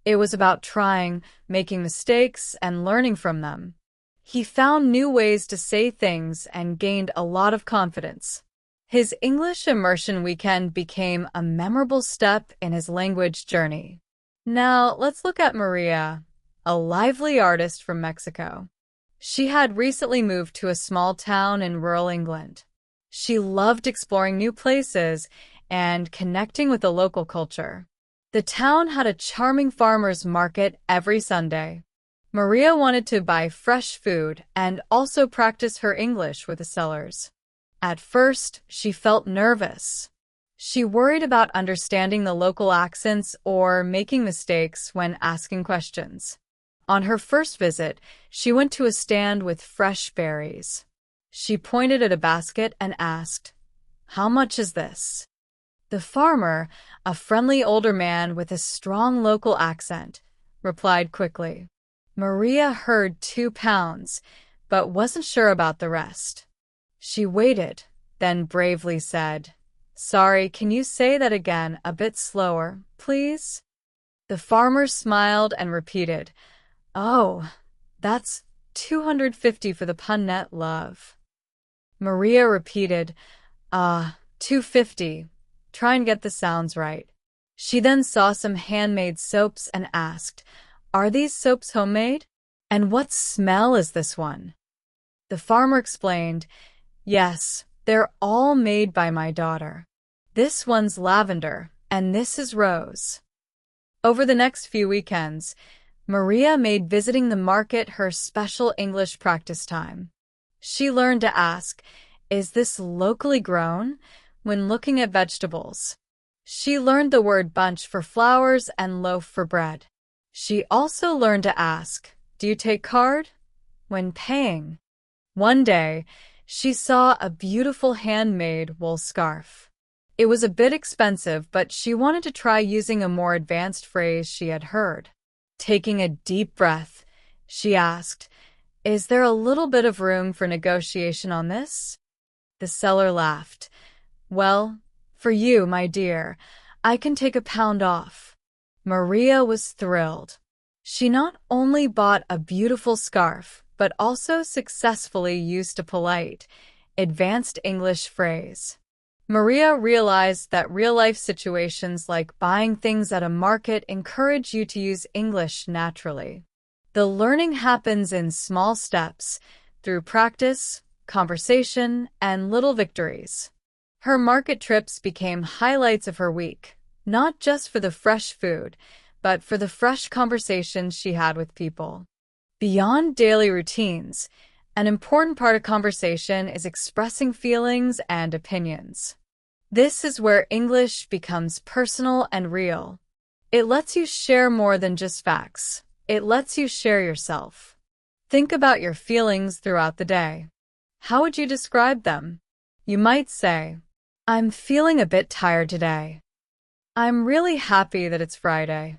It was about trying, making mistakes, and learning from them. He found new ways to say things and gained a lot of confidence. His English immersion weekend became a memorable step in his language journey. Now, let's look at Maria, a lively artist from Mexico. She had recently moved to a small town in rural England. She loved exploring new places and connecting with the local culture. The town had a charming farmer's market every Sunday. Maria wanted to buy fresh food and also practice her English with the sellers. At first, she felt nervous. She worried about understanding the local accents or making mistakes when asking questions. On her first visit, she went to a stand with fresh berries. She pointed at a basket and asked, "How much is this?" The farmer, a friendly older man with a strong local accent, replied quickly. Maria heard 2 pounds, but wasn't sure about the rest. She waited, then bravely said, "Sorry, can you say that again a bit slower, please?" The farmer smiled and repeated, "Oh, that's 250 for the punnet, love." Maria repeated, 250. Try and get the sounds right. She then saw some handmade soaps and asked, "Are these soaps homemade? And what smell is this one?" The farmer explained, "Yes, they're all made by my daughter. This one's lavender, and this is rose." Over the next few weekends, Maria made visiting the market her special English practice time. She learned to ask, "Is this locally grown?" when looking at vegetables. She learned the word bunch for flowers and loaf for bread. She also learned to ask, "Do you take card?" when paying. One day, she saw a beautiful handmade wool scarf. It was a bit expensive, but she wanted to try using a more advanced phrase she had heard. Taking a deep breath, she asked, "Is there a little bit of room for negotiation on this?" The seller laughed. "Well, for you, my dear, I can take £1 off." Maria was thrilled. She not only bought a beautiful scarf, but also successfully used a polite, advanced English phrase. Maria realized that real-life situations like buying things at a market encourage you to use English naturally. The learning happens in small steps, through practice, conversation, and little victories. Her market trips became highlights of her week, not just for the fresh food, but for the fresh conversations she had with people. Beyond daily routines, an important part of conversation is expressing feelings and opinions. This is where English becomes personal and real. It lets you share more than just facts. It lets you share yourself. Think about your feelings throughout the day. How would you describe them? You might say, "I'm feeling a bit tired today. I'm really happy that it's Friday.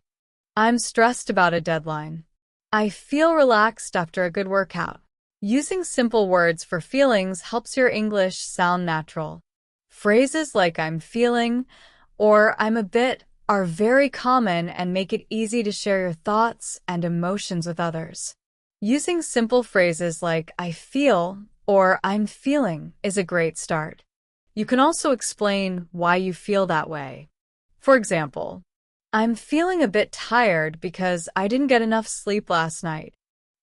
I'm stressed about a deadline. I feel relaxed after a good workout." Using simple words for feelings helps your English sound natural. Phrases like "I'm feeling" or "I'm a bit" are very common and make it easy to share your thoughts and emotions with others. Using simple phrases like "I feel" or "I'm feeling" is a great start. You can also explain why you feel that way. For example, "I'm feeling a bit tired because I didn't get enough sleep last night.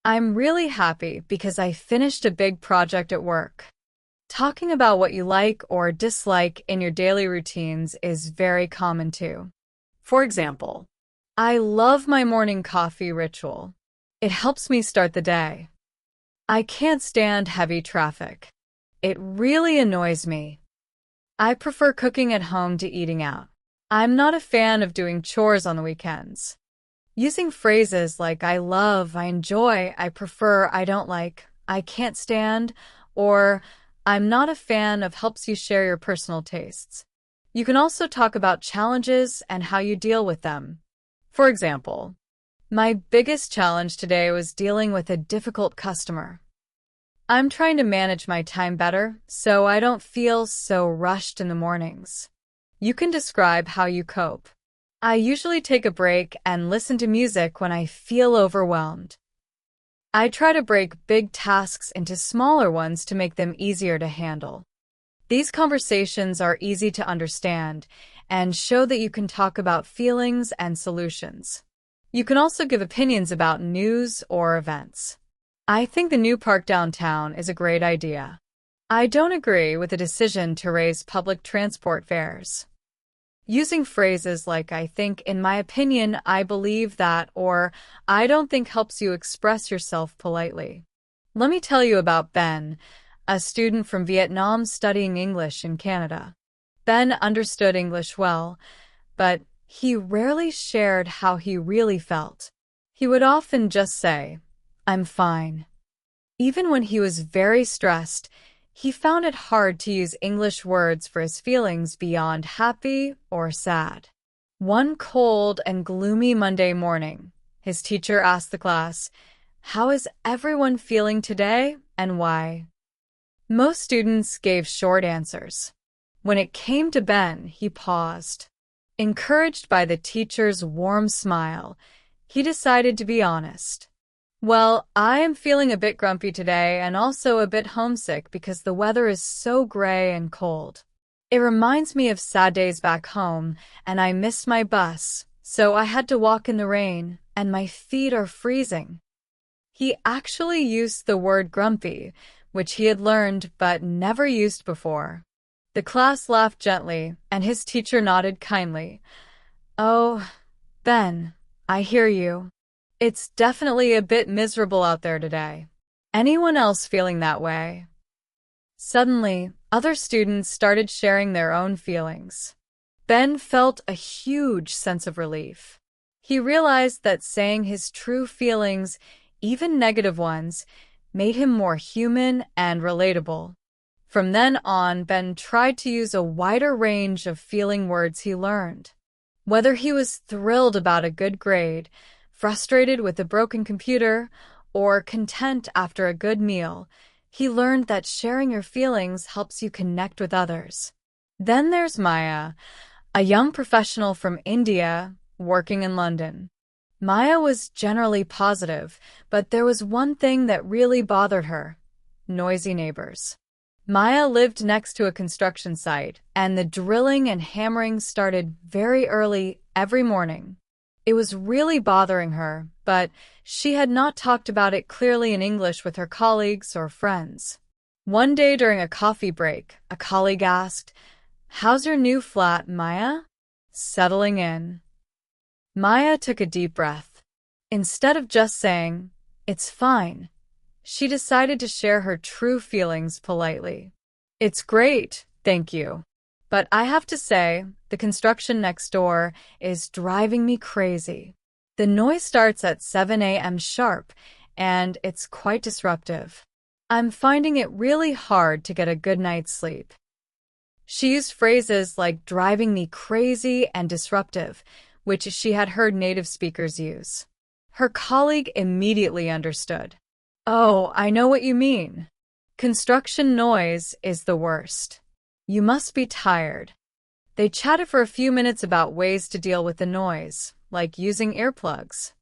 I'm really happy because I finished a big project at work." Talking about what you like or dislike in your daily routines is very common too. For example, "I love my morning coffee ritual. It helps me start the day." "I can't stand heavy traffic. It really annoys me." "I prefer cooking at home to eating out. I'm not a fan of doing chores on the weekends." Using phrases like "I love," "I enjoy," "I prefer," "I don't like," "I can't stand," or "I'm not a fan of" helps you share your personal tastes. You can also talk about challenges and how you deal with them. For example, "My biggest challenge today was dealing with a difficult customer. I'm trying to manage my time better so I don't feel so rushed in the mornings." You can describe how you cope. "I usually take a break and listen to music when I feel overwhelmed. I try to break big tasks into smaller ones to make them easier to handle." These conversations are easy to understand and show that you can talk about feelings and solutions. You can also give opinions about news or events. "I think the new park downtown is a great idea. I don't agree with the decision to raise public transport fares." Using phrases like "I think," "in my opinion," "I believe that," or "I don't think" helps you express yourself politely. Let me tell you about Ben, a student from Vietnam studying English in Canada. Ben understood English well, but he rarely shared how he really felt. He would often just say, "I'm fine." Even when he was very stressed, He found it hard to use English words for his feelings beyond happy or sad. One cold and gloomy Monday morning, his teacher asked the class, "How is everyone feeling today and why?" Most students gave short answers. When it came to Ben, he paused. Encouraged by the teacher's warm smile, he decided to be honest. "Well, I am feeling a bit grumpy today and also a bit homesick because the weather is so gray and cold. It reminds me of sad days back home, and I missed my bus, so I had to walk in the rain, and my feet are freezing." He actually used the word grumpy, which he had learned but never used before. The class laughed gently, and his teacher nodded kindly. "Oh, Ben, I hear you. It's definitely a bit miserable out there today. Anyone else feeling that way?" Suddenly, other students started sharing their own feelings. Ben felt a huge sense of relief. He realized that saying his true feelings, even negative ones, made him more human and relatable. From then on, Ben tried to use a wider range of feeling words he learned. Whether he was thrilled about a good grade, frustrated with a broken computer, or content after a good meal, he learned that sharing your feelings helps you connect with others. Then there's Maya, a young professional from India working in London. Maya was generally positive, but there was one thing that really bothered her: noisy neighbors. Maya lived next to a construction site, and the drilling and hammering started very early every morning. It was really bothering her, but she had not talked about it clearly in English with her colleagues or friends. One day during a coffee break, a colleague asked, "How's your new flat, Maya?" "Settling in." Maya took a deep breath. Instead of just saying, "It's fine," she decided to share her true feelings politely. "It's great, thank you. But I have to say, the construction next door is driving me crazy. The noise starts at 7 a.m. sharp, and it's quite disruptive. I'm finding it really hard to get a good night's sleep." She used phrases like driving me crazy and disruptive, which she had heard native speakers use. Her colleague immediately understood. "Oh, I know what you mean. Construction noise is the worst. You must be tired." They chatted for a few minutes about ways to deal with the noise, like using earplugs.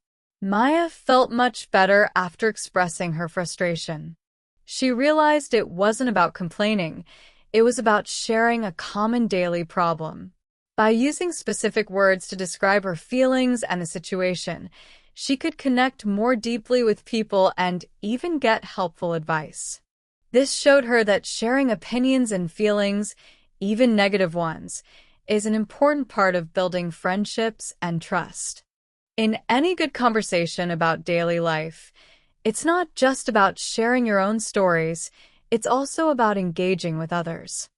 Maya felt much better after expressing her frustration. She realized it wasn't about complaining, it was about sharing a common daily problem. By using specific words to describe her feelings and the situation, she could connect more deeply with people and even get helpful advice. This showed her that sharing opinions and feelings, even negative ones, is an important part of building friendships and trust. In any good conversation about daily life, it's not just about sharing your own stories, it's also about engaging with others.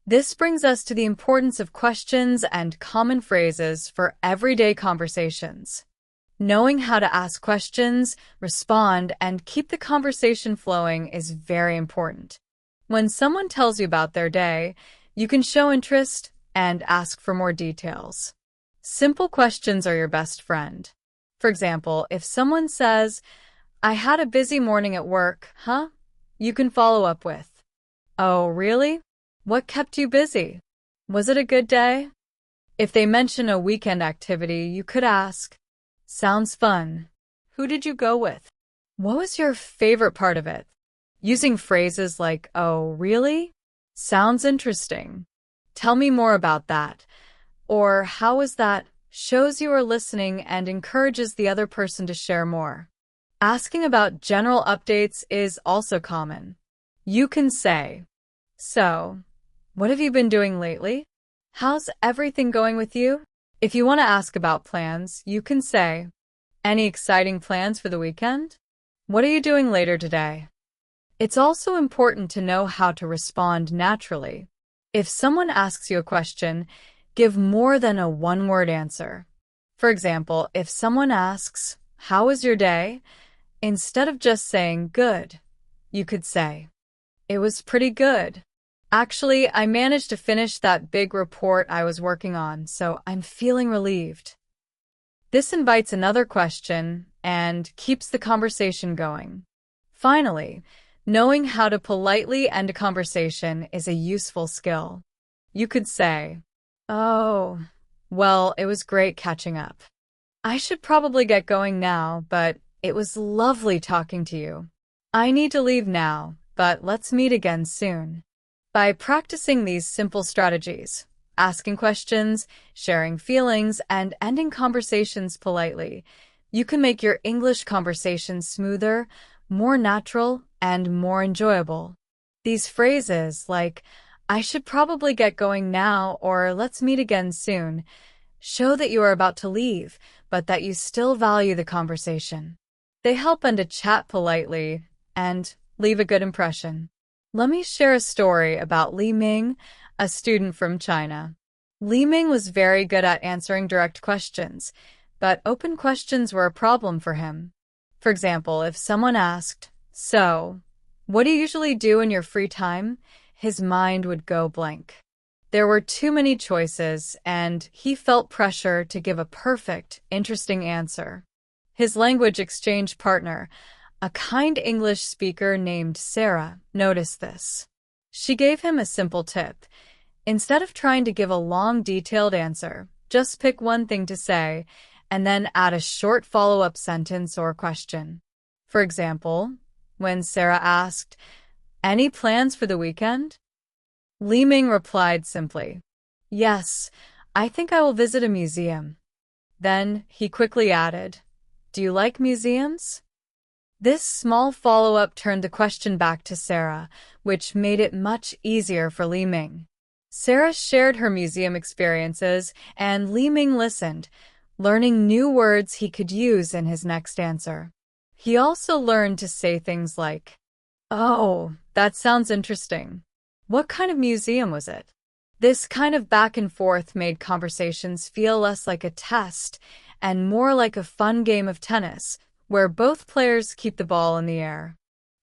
This brings us to the importance of questions and common phrases for everyday conversations. Knowing how to ask questions, respond, and keep the conversation flowing is very important. When someone tells you about their day, you can show interest and ask for more details. Simple questions are your best friend. For example, if someone says, "I had a busy morning at work, huh?" you can follow up with, "Oh, really? What kept you busy? Was it a good day?" If they mention a weekend activity, you could ask, "Sounds fun. Who did you go with? What was your favorite part of it?" Using phrases like, "Oh, really? Sounds interesting. Tell me more about that." Or, "How was that?" shows you are listening and encourages the other person to share more. Asking about general updates is also common. You can say, "So, what have you been doing lately? How's everything going with you?" If you want to ask about plans, you can say, "Any exciting plans for the weekend? What are you doing later today?" It's also important to know how to respond naturally. If someone asks you a question, give more than a one-word answer. For example, if someone asks, "How was your day?" instead of just saying "good," you could say, It was pretty good. Actually, I managed to finish that big report I was working on, so I'm feeling relieved. This invites another question and keeps the conversation going. Finally, knowing how to politely end a conversation is a useful skill. You could say, "Oh, well, it was great catching up. I should probably get going now, but it was lovely talking to you. I need to leave now, but let's meet again soon." By practicing these simple strategies, asking questions, sharing feelings, and ending conversations politely, you can make your English conversation smoother, more natural, and more enjoyable. These phrases like, "I should probably get going now," or "let's meet again soon," show that you are about to leave, but that you still value the conversation. They help end a chat politely and leave a good impression. Let me share a story about Li Ming, a student from China. Li Ming was very good at answering direct questions, but open questions were a problem for him. For example, if someone asked, "So, what do you usually do in your free time?" his mind would go blank. There were too many choices, and he felt pressure to give a perfect, interesting answer. His language exchange partner, a kind English speaker named Sarah, noticed this. She gave him a simple tip. Instead of trying to give a long, detailed answer, just pick one thing to say, and then add a short follow-up sentence or question. For example, when Sarah asked, "Any plans for the weekend?" Li Ming replied simply, "Yes, I think I will visit a museum." Then he quickly added, "Do you like museums?" This small follow-up turned the question back to Sarah, which made it much easier for Li Ming. Sarah shared her museum experiences, and Li Ming listened, learning new words he could use in his next answer. He also learned to say things like, "Oh, that sounds interesting. What kind of museum was it?" This kind of back and forth made conversations feel less like a test and more like a fun game of tennis, where both players keep the ball in the air.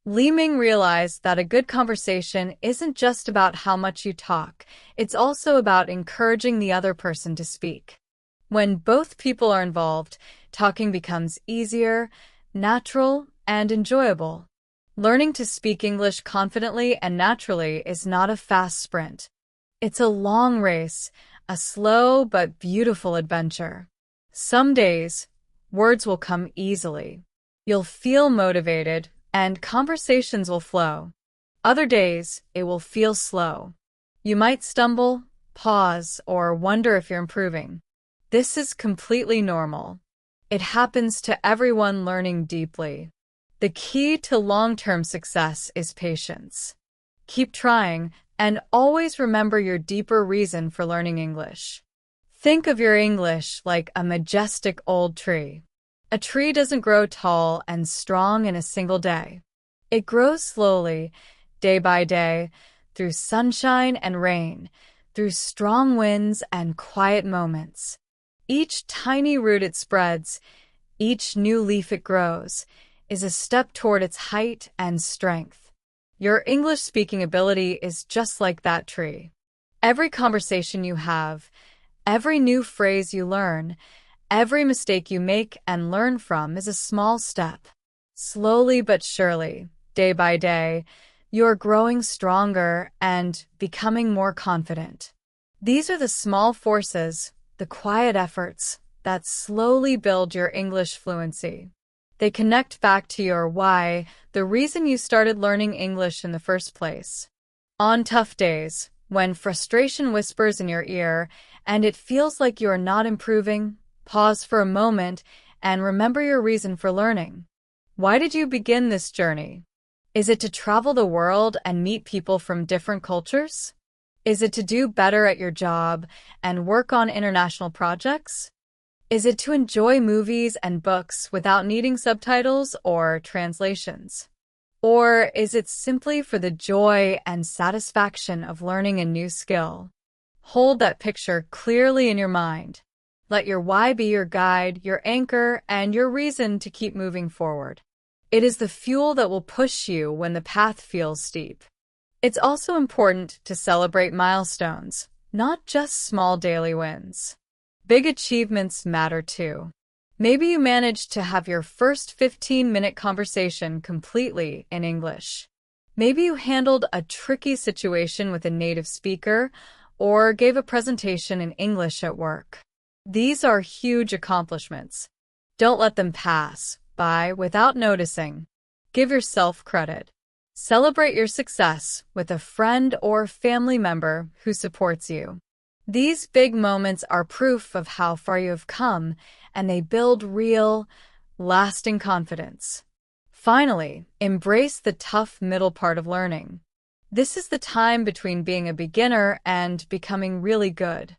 Li Ming realized that a good conversation isn't just about how much you talk, it's also about encouraging the other person to speak. When both people are involved, talking becomes easier, natural, and enjoyable. Learning to speak English confidently and naturally is not a fast sprint. It's a long race, a slow but beautiful adventure. Some days, words will come easily. You'll feel motivated, and conversations will flow. Other days, it will feel slow. You might stumble, pause, or wonder if you're improving. This is completely normal. It happens to everyone learning deeply. The key to long-term success is patience. Keep trying, and always remember your deeper reason for learning English. Think of your English like a majestic old tree. A tree doesn't grow tall and strong in a single day. It grows slowly, day by day, through sunshine and rain, through strong winds and quiet moments. Each tiny root it spreads, each new leaf it grows, is a step toward its height and strength. Your English speaking ability is just like that tree. Every conversation you have, every new phrase you learn, every mistake you make and learn from is a small step. Slowly but surely, day by day, you're growing stronger and becoming more confident. These are the small forces, the quiet efforts, that slowly build your English fluency. They connect back to your why, the reason you started learning English in the first place. On tough days, when frustration whispers in your ear and it feels like you are not improving, pause for a moment and remember your reason for learning. Why did you begin this journey? Is it to travel the world and meet people from different cultures? Is it to do better at your job and work on international projects? Is it to enjoy movies and books without needing subtitles or translations? Or is it simply for the joy and satisfaction of learning a new skill? Hold that picture clearly in your mind. Let your why be your guide, your anchor, and your reason to keep moving forward. It is the fuel that will push you when the path feels steep. It's also important to celebrate milestones, not just small daily wins. Big achievements matter too. Maybe you managed to have your first 15-minute conversation completely in English. Maybe you handled a tricky situation with a native speaker or gave a presentation in English at work. These are huge accomplishments. Don't let them pass by without noticing. Give yourself credit. Celebrate your success with a friend or family member who supports you. These big moments are proof of how far you have come, and they build real, lasting confidence. Finally, embrace the tough middle part of learning. This is the time between being a beginner and becoming really good.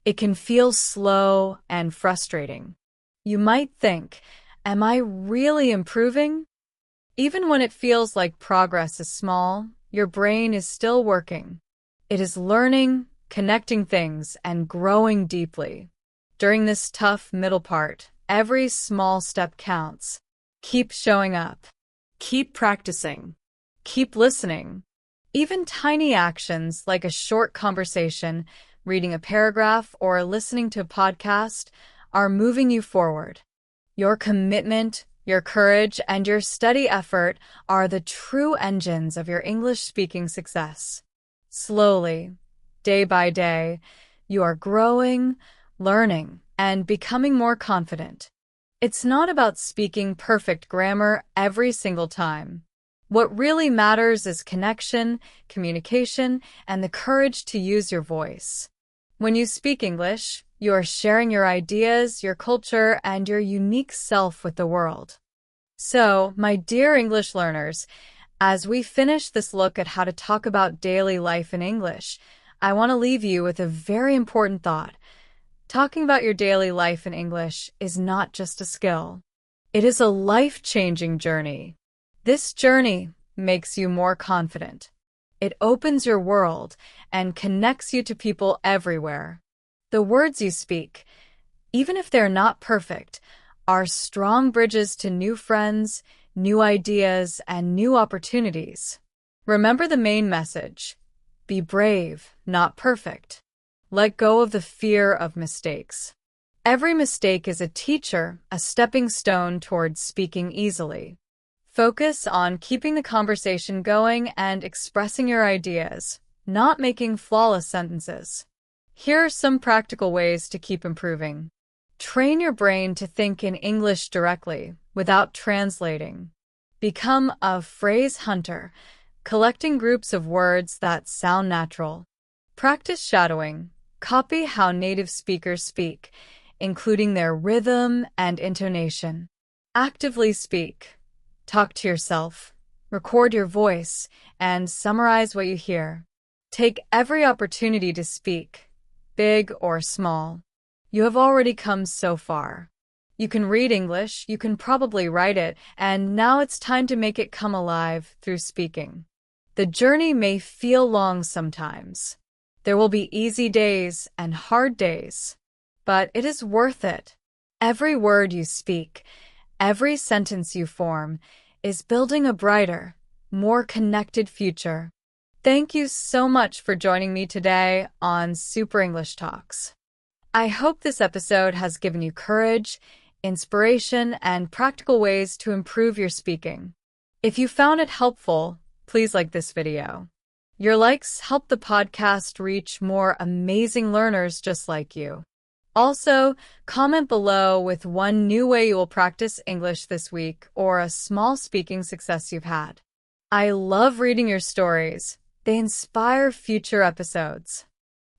It can feel slow and frustrating. You might think, am I really improving? Even when it feels like progress is small, your brain is still working. It is learning, connecting things, and growing deeply. During this tough middle part, every small step counts. Keep showing up. Keep practicing. Keep listening. Even tiny actions like a short conversation, reading a paragraph, or listening to a podcast are moving you forward. Your commitment, your courage, and your steady effort are the true engines of your English-speaking success. Slowly, day by day, you are growing, learning, and becoming more confident. It's not about speaking perfect grammar every single time. What really matters is connection, communication, and the courage to use your voice. When you speak English, you are sharing your ideas, your culture, and your unique self with the world. So, my dear English learners, as we finish this look at how to talk about daily life in English, I want to leave you with a very important thought. Talking about your daily life in English is not just a skill. It is a life-changing journey. This journey makes you more confident. It opens your world and connects you to people everywhere. The words you speak, even if they're not perfect, are strong bridges to new friends, new ideas, and new opportunities. Remember the main message. Be brave, not perfect. Let go of the fear of mistakes. Every mistake is a teacher, a stepping stone towards speaking easily. Focus on keeping the conversation going and expressing your ideas, not making flawless sentences. Here are some practical ways to keep improving. Train your brain to think in English directly, without translating. Become a phrase hunter, collecting groups of words that sound natural. Practice shadowing. Copy how native speakers speak, including their rhythm and intonation. Actively speak. Talk to yourself. Record your voice and summarize what you hear. Take every opportunity to speak, big or small. You have already come so far. You can read English, you can probably write it, and now it's time to make it come alive through speaking. The journey may feel long sometimes. There will be easy days and hard days, but it is worth it. Every word you speak, every sentence you form, is building a brighter, more connected future. Thank you so much for joining me today on Super English Talks. I hope this episode has given you courage, inspiration, and practical ways to improve your speaking. If you found it helpful, please like this video. Your likes help the podcast reach more amazing learners just like you. Also, comment below with one new way you will practice English this week or a small speaking success you've had. I love reading your stories. They inspire future episodes.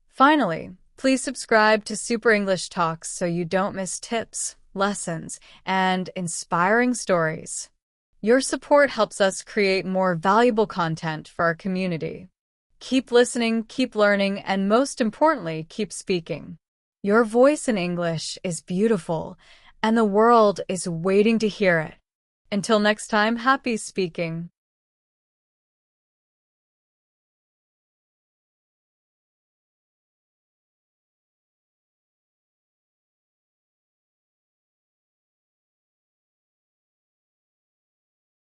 Finally, please subscribe to Super English Talks so you don't miss tips, lessons, and inspiring stories. Your support helps us create more valuable content for our community. Keep listening, keep learning, and most importantly, keep speaking. Your voice in English is beautiful, and the world is waiting to hear it. Until next time, happy speaking.